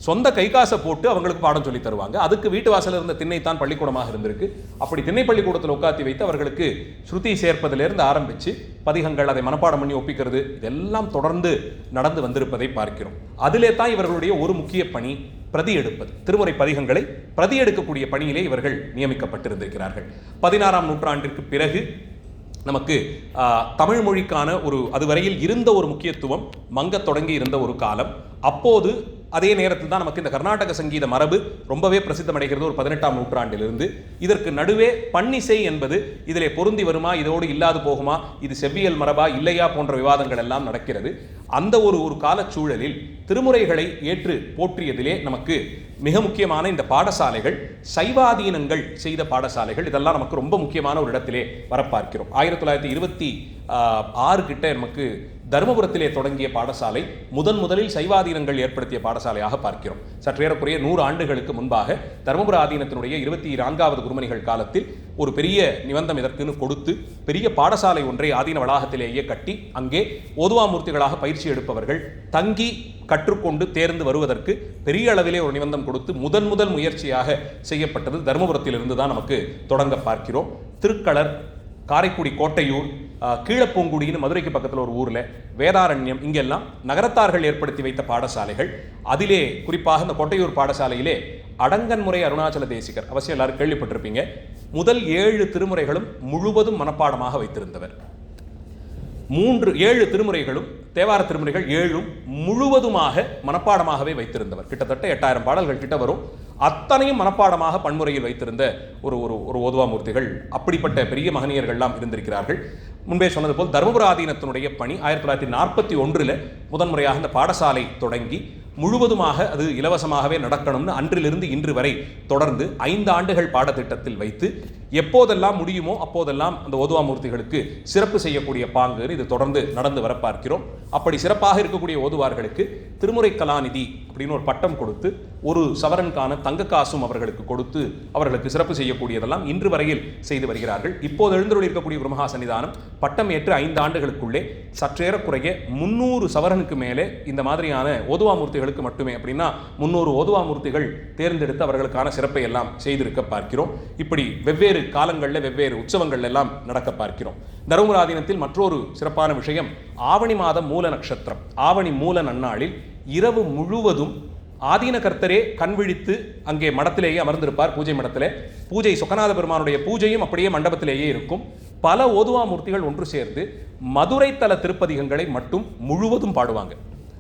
சொந்த கை காசை போட்டு அவங்களுக்கு பாடம் சொல்லி தருவாங்க. அதுக்கு வீட்டு வாசலில் இருந்த திண்ணைத்தான் பள்ளிக்கூடமாக இருந்திருக்கு. அப்படி திண்ணை பள்ளிக்கூடத்தில் உட்காத்தி வைத்து அவர்களுக்கு ஸ்ருதி சேர்ப்பதிலிருந்து ஆரம்பித்து பதிகங்கள் அதை மனப்பாடம் பண்ணி ஒப்பிக்கிறது இதெல்லாம் தொடர்ந்து நடந்து வந்திருப்பதை பார்க்கிறோம். அதிலே தான் இவர்களுடைய ஒரு முக்கிய பணி பிரதி எடுப்பது. திருமுறை பதிகங்களை பிரதி எடுக்கக்கூடிய பணியிலே இவர்கள் நியமிக்கப்பட்டிருந்திருக்கிறார்கள். 16ஆம் நூற்றாண்டிற்கு பிறகு நமக்கு தமிழ் மொழிக்கான அதுவரையில் இருந்த ஒரு முக்கியத்துவம் மங்கத் தொடங்கி இருந்த ஒரு காலம். அப்போது அதே நேரத்தில் தான் நமக்கு இந்த கர்நாடக சங்கீத மரபு ரொம்பவே பிரசித்தமடைகிறது ஒரு 18ஆம் நூற்றாண்டிலிருந்து. இதற்கு நடுவே பன்னிசை என்பது இதிலே பொருந்தி வருமா, இதோடு இல்லாது போகுமா, இது செவ்வியல் மரபா இல்லையா போன்ற விவாதங்கள் எல்லாம் நடக்கிறது. அந்த ஒரு காலச்சூழலில் திருமுறைகளை ஏற்று போற்றியதிலே நமக்கு மிக முக்கியமான இந்த பாடசாலைகள், சைவாதீனங்கள் செய்த பாடசாலைகள், இதெல்லாம் நமக்கு ரொம்ப முக்கியமான ஒரு இடத்திலே வரப்பார்க்கிறோம். 1926 கிட்ட நமக்கு தருமபுரத்திலே தொடங்கிய பாடசாலை முதலில் சைவாதீனங்கள் ஏற்படுத்திய பாடசாலையாக பார்க்கிறோம். சற்றேறக்குறைய 100 ஆண்டுகளுக்கு முன்பாக தருமபுர ஆதீனத்தினுடைய 24வது குருமணிகள் காலத்தில் ஒரு பெரிய நிபந்தம் இதற்குன்னு கொடுத்து பெரிய பாடசாலை ஒன்றை ஆதீன வளாகத்திலேயே கட்டி அங்கே ஓதுவாமூர்த்திகளாக பயிற்சி எடுப்பவர்கள் தங்கி கற்றுக்கொண்டு தேர்ந்து வருவதற்கு பெரிய அளவிலே ஒரு நிபந்தம் கொடுத்து முதல் முயற்சியாக செய்யப்பட்டது தருமபுரத்திலிருந்து தான் நமக்கு தொடங்க பார்க்கிறோம். திருக்களர், காரைக்குடி, கோட்டையூர், கீழப்பூங்குடின்னு மதுரைக்கு பக்கத்தில் ஒரு ஊரில், வேதாரண்யம், இங்கெல்லாம் நகரத்தார்கள் ஏற்படுத்தி வைத்த பாடசாலைகள். அதிலே குறிப்பாக இந்த கோட்டையூர் பாடசாலையிலே அடங்கன்முறை அருணாச்சல தேசிகர், அவசியம் எல்லாரும் கேள்விப்பட்டிருப்பீங்க, முதல் 7 திருமுறைகளும் முழுவதும் மனப்பாடமாக வைத்திருந்தவர். 7 திருமுறைகளும் தேவார திருமுறைகள் 7ம் முழுவதுமாக மனப்பாடமாகவே வைத்திருந்தவர். கிட்டத்தட்ட 8000 பாடல்கள் கிட்ட வரும். அத்தனையும் மனப்பாடமாக பன்முறையில் வைத்திருந்த ஒரு ஓதுவாமூர்த்திகள். அப்படிப்பட்ட பெரிய மகனியர்கள்லாம் இருந்திருக்கிறார்கள். முன்பே சொன்னது போல் தருமபுர ஆதீனத்தினுடைய பணி 1941 முதன்முறையாக இந்த பாடசாலை தொடங்கி முழுவதுமாக அது இலவசமாகவே நடக்கணும்னு அன்றிலிருந்து இன்று வரை தொடர்ந்து 5 ஆண்டுகள் பாடத்திட்டத்தில் வைத்து எப்போதெல்லாம் முடியுமோ அப்போதெல்லாம் அந்த ஓதுவாமூர்த்திகளுக்கு சிறப்பு செய்யக்கூடிய பாங்கு இது தொடர்ந்து நடந்து வர பார்க்கிறோம். அப்படி சிறப்பாக இருக்கக்கூடிய ஓதுவார்களுக்கு திருமுறை கலாநிதி அப்படின்னு ஒரு பட்டம் கொடுத்து ஒரு சவரனுக்கான தங்க காசும் அவர்களுக்கு கொடுத்து அவர்களுக்கு சிறப்பு செய்யக்கூடியதெல்லாம் இன்று வரையில் செய்து வருகிறார்கள். இப்போது எழுந்தருளி இருக்கக்கூடிய குருமகா சன்னிதானம் பட்டம் ஏற்று 5 ஆண்டுகளுக்குள்ளே சற்றேறக்குறைய 300 சவரனுக்கு மேலே இந்த மாதிரியான ஓதுவாமூர்த்திகளுக்கு மட்டுமே அப்படின்னா 300 ஓதுவாமூர்த்திகள் தேர்ந்தெடுத்து அவர்களுக்கான சிறப்பை எல்லாம் செய்திருக்க பார்க்கிறோம். இப்படி வெவ்வேறு காலங்களில் வெவ்வேறு உற்சவங்கள் எல்லாம் நடக்க பார்க்கிறோம். தருமபுர ஆதீனத்தில் மற்றொரு சிறப்பான விஷயம், ஆவணி மாதம் மூல நட்சத்திரம், ஆவணி மூல நன்னாளில் இரவு முழுவதும் ஆதீன கர்த்தரே கண் விழித்து அங்கே மடத்திலேயே அமர்ந்திருப்பார். பூஜை மடத்திலே பூஜை, சொக்கநாத பெருமானுடைய பூஜையும் அப்படியே மண்டபத்திலேயே இருக்கும். பல ஓதுவாமூர்த்திகள் ஒன்று சேர்ந்து மதுரை தல திருப்பதிகங்களை மட்டும் முழுவதும் பாடுவாங்க.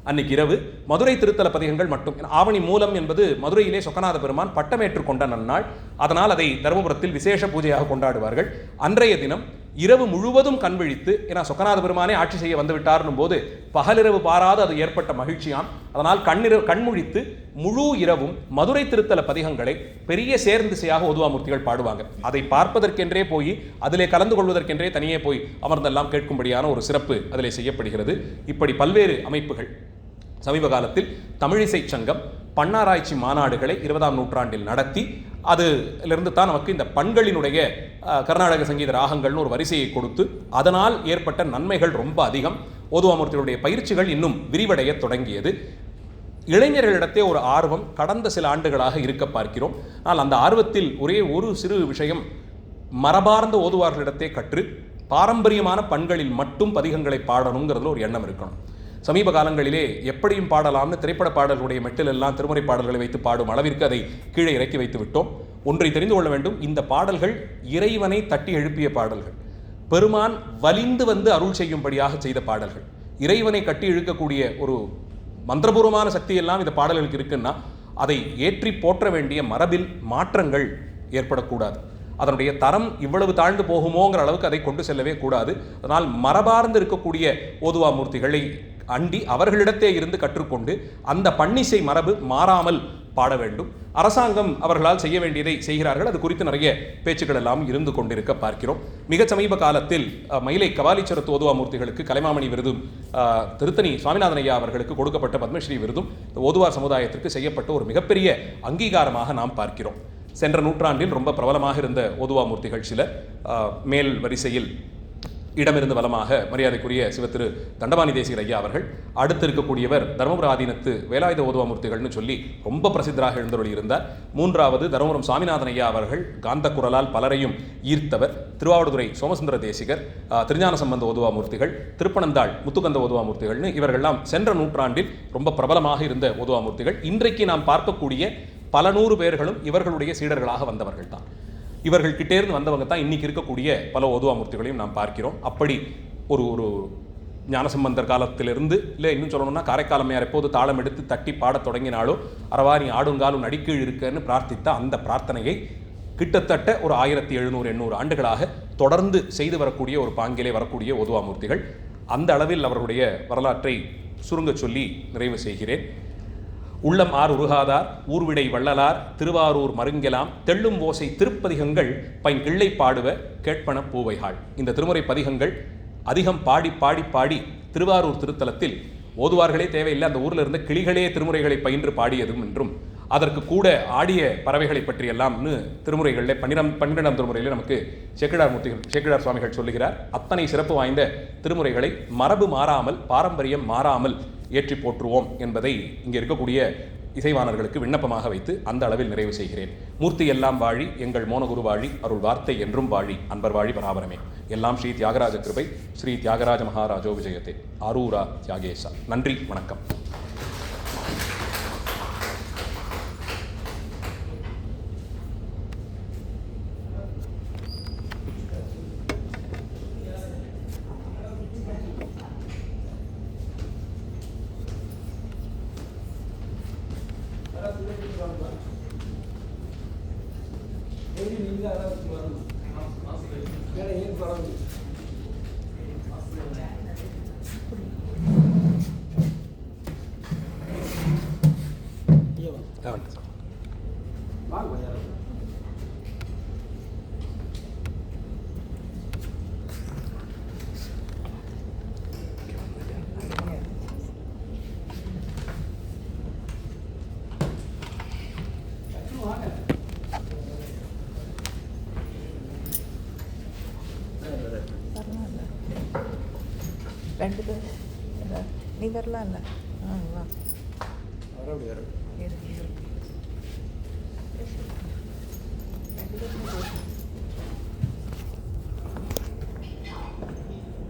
அன்னைக்கு இரவு மதுரை திருத்தல பதிகங்கள் மட்டும். ஆவணி மூலம் என்பது மதுரையிலே சொக்கநாத பெருமான் பட்டமேற்று கொண்ட நன்னாள். அதனால் அதை தருமபுரத்தில் விசேஷ பூஜையாக கொண்டாடுவார்கள். அன்றைய தினம் இரவு முழுவதும் கண் விழித்து, ஏன்னா சொக்கநாத பெருமானே ஆட்சி செய்ய வந்துவிட்டார்னும் போது பகலிரவு பாராது அது ஏற்பட்ட மகிழ்ச்சியாம். அதனால் கண்முழித்து முழு இரவும் மதுரை திருத்தல பதிகங்களை பெரிய சேர்ந்திசையாக ஓதுவாமூர்த்திகள் பாடுவாங்க. அதை பார்ப்பதற்கென்றே போய் அதிலே கலந்து கொள்வதற்கென்றே தனியே போய் அமர்ந்தெல்லாம் கேட்கும்படியான ஒரு சிறப்பு அதிலே செய்யப்படுகிறது. இப்படி பல்வேறு அமைப்புகள் சமீப காலத்தில் தமிழிசை சங்கம் பன்னாராய்ச்சி மாநாடுகளை 20ஆம் நூற்றாண்டில் நடத்தி அதிலிருந்து தான் நமக்கு இந்த பண்களினுடைய கர்நாடக சங்கீத ராகங்கள்னு ஒரு வரிசையை கொடுத்து அதனால் ஏற்பட்ட நன்மைகள் ரொம்ப அதிகம். ஓதுவாமூர்த்திகளுடைய பயிற்சிகள் இன்னும் விரிவடைய தொடங்கியது. இளைஞர்களிடத்தே ஒரு ஆர்வம் கடந்த சில ஆண்டுகளாக இருக்க பார்க்கிறோம். ஆனால் அந்த ஆர்வத்தில் ஒரே ஒரு சிறு விஷயம், மரபார்ந்த ஓதுவார்களிடத்தே கற்று பாரம்பரியமான பண்களில் மட்டும் பதிகங்களை பாடணுங்கிறதுல ஒரு எண்ணம் இருக்கணும். சமீப காலங்களிலே எப்படியும் பாடலாம்னு திரைப்பட பாடல்களுடைய மெட்டிலெல்லாம் திருமுறை பாடல்களை வைத்து பாடும் அளவிற்கு அதை கீழே இறக்கி வைத்து விட்டோம். ஒன்றை தெரிந்து கொள்ள வேண்டும், இந்த பாடல்கள் இறைவனை தட்டி எழுப்பிய பாடல்கள், பெருமான் வலிந்து வந்து அருள் செய்யும்படியாக செய்த பாடல்கள். இறைவனை கட்டி இழுக்கக்கூடிய ஒரு மந்திரபூர்வமான சக்தியெல்லாம் இந்த பாடல்களுக்கு இருக்குன்னா அதை ஏற்றி போற்ற வேண்டிய மரபில் மாற்றங்கள் ஏற்படக்கூடாது. அதனுடைய தரம் இவ்வளவு தாழ்ந்து போகுமோங்கிற அளவுக்கு அதை கொண்டு செல்லவே கூடாது. அதனால் மரபார்ந்து இருக்கக்கூடிய ஓதுவாமூர்த்திகளை அண்டி அவர்களிடத்தே இருந்து கற்றுக்கொண்டு அந்த பன்னிசை மரபு மாறாமல் பாட வேண்டும். அரசாங்கம் அவர்களால் செய்ய வேண்டியதை செய்கிறார்கள். அது குறித்து நிறைய பேச்சுக்கள் எல்லாம் இருந்து கொண்டிருக்க பார்க்கிறோம். மிக சமீப காலத்தில் மயிலை கபாலீஸ்வரத்து ஓதுவாமூர்த்திகளுக்கு கலைமாமணி விருதும் திருத்தணி சுவாமிநாதன் ஐயா அவர்களுக்கு கொடுக்கப்பட்ட பத்மஸ்ரீ விருதும் ஓதுவார் சமுதாயத்திற்கு செய்யப்பட்ட ஒரு மிகப்பெரிய அங்கீகாரமாக நாம் பார்க்கிறோம். சென்ற நூற்றாண்டில் ரொம்ப பிரபலமாக இருந்த ஓதுவாமூர்த்திகள் சில மேல் வரிசையில் இடமிருந்து வலமாக மரியாதைக்குரிய சிவத்திரு தண்டபாணி தேசிகர் ஐயா அவர்கள், அடுத்து இருக்கக்கூடியவர் தருமபுர ஆதீனத்து வேலாயுத ஓதுவாமூர்த்திகள்னு சொல்லி ரொம்ப பிரசித்தராக எழுந்தருளி இருந்தார். மூன்றாவது தருமபுரம் சுவாமிநாதன் ஐயா அவர்கள், காந்த குரலால் பலரையும் ஈர்த்தவர். திருவாவடுதுறை சோமசுந்தர தேசிகர், திருஞான சம்பந்த ஓதுவாமூர்த்திகள், திருப்பனந்தாள் முத்துக்கந்த ஓதுவாமூர்த்திகள்னு இவர்கள்லாம் சென்ற நூற்றாண்டில் ரொம்ப பிரபலமாக இருந்த ஓதுவாமூர்த்திகள். இன்றைக்கு நாம் பார்க்கக்கூடிய பல நூறு பேர்களும் இவர்களுடைய சீடர்களாக வந்தவர்கள் தான். இவர்கள் கிட்டேருந்து வந்தவங்க தான் இன்னைக்கு இருக்கக்கூடிய பல ஓதுவாமூர்த்திகளையும் நாம் பார்க்கிறோம். அப்படி ஒரு ஞானசம்பந்தர் காலத்திலிருந்து, இல்லை இன்னும் சொல்லணும்னா காரைக்காலமையார் எப்போது தாளம் எடுத்து தட்டி பாடத் தொடங்கினாலோ அரவாரி ஆடுங்காலும் நடிக்கீழ் இருக்குன்னு பிரார்த்தித்த அந்த பிரார்த்தனையை கிட்டத்தட்ட ஒரு 1700-800 ஆண்டுகளாக தொடர்ந்து செய்து வரக்கூடிய ஒரு பாங்கிலே வரக்கூடிய ஓதுவாமூர்த்திகள். அந்த அளவில் அவர்களுடைய வரலாற்றை சுருங்க சொல்லி நிறைவு செய்கிறேன். உள்ளம் ஆர் உருகாதார் ஊர்விடை வள்ளலார் திருவாரூர் மருங்கெலாம் தெள்ளும் ஓசை திருப்பதிகங்கள் பைன் கிள்ளை பாடுவ கேட்பன பூவைகாள். இந்த திருமுறை பதிகங்கள் அதிகம் பாடி பாடி பாடி திருவாரூர் திருத்தலத்தில் ஓதுவார்களே தேவையில்லை, அந்த ஊரில் இருந்த கிளிகளே திருமுறைகளை பயின்று பாடியதும் என்றும் அதற்கு கூட ஆடிய பறவைகளை பற்றியெல்லாம்னு திருமுறைகளில் 12ஆம் திருமுறையில் நமக்கு சேக்கிழார் சுவாமிகள் சொல்லுகிறார். அத்தனை சிறப்பு வாய்ந்த திருமுறைகளை மரபு மாறாமல் பாரம்பரியம் மாறாமல் ஏற்றி போற்றுவோம் என்பதை இங்கே இருக்கக்கூடிய இசைவாணர்களுக்கு விண்ணப்பமாக வைத்து அந்த அளவில் நிறைவு செய்கிறேன். மூர்த்தி எல்லாம் வாழி எங்கள் மோனகுரு வாழி அருள் வார்த்தை என்றும் வாழி அன்பர் வாழி பராபரமே. எல்லாம் ஸ்ரீ தியாகராஜ கிருபை. ஸ்ரீ தியாகராஜ மகாராஜோ விஜயத்தே. ஆரூரா தியாகேசா. நன்றி, வணக்கம். ரெண்டு பேர் நீ வரலாம் இல்லை? வா ரெண்டு பேரும்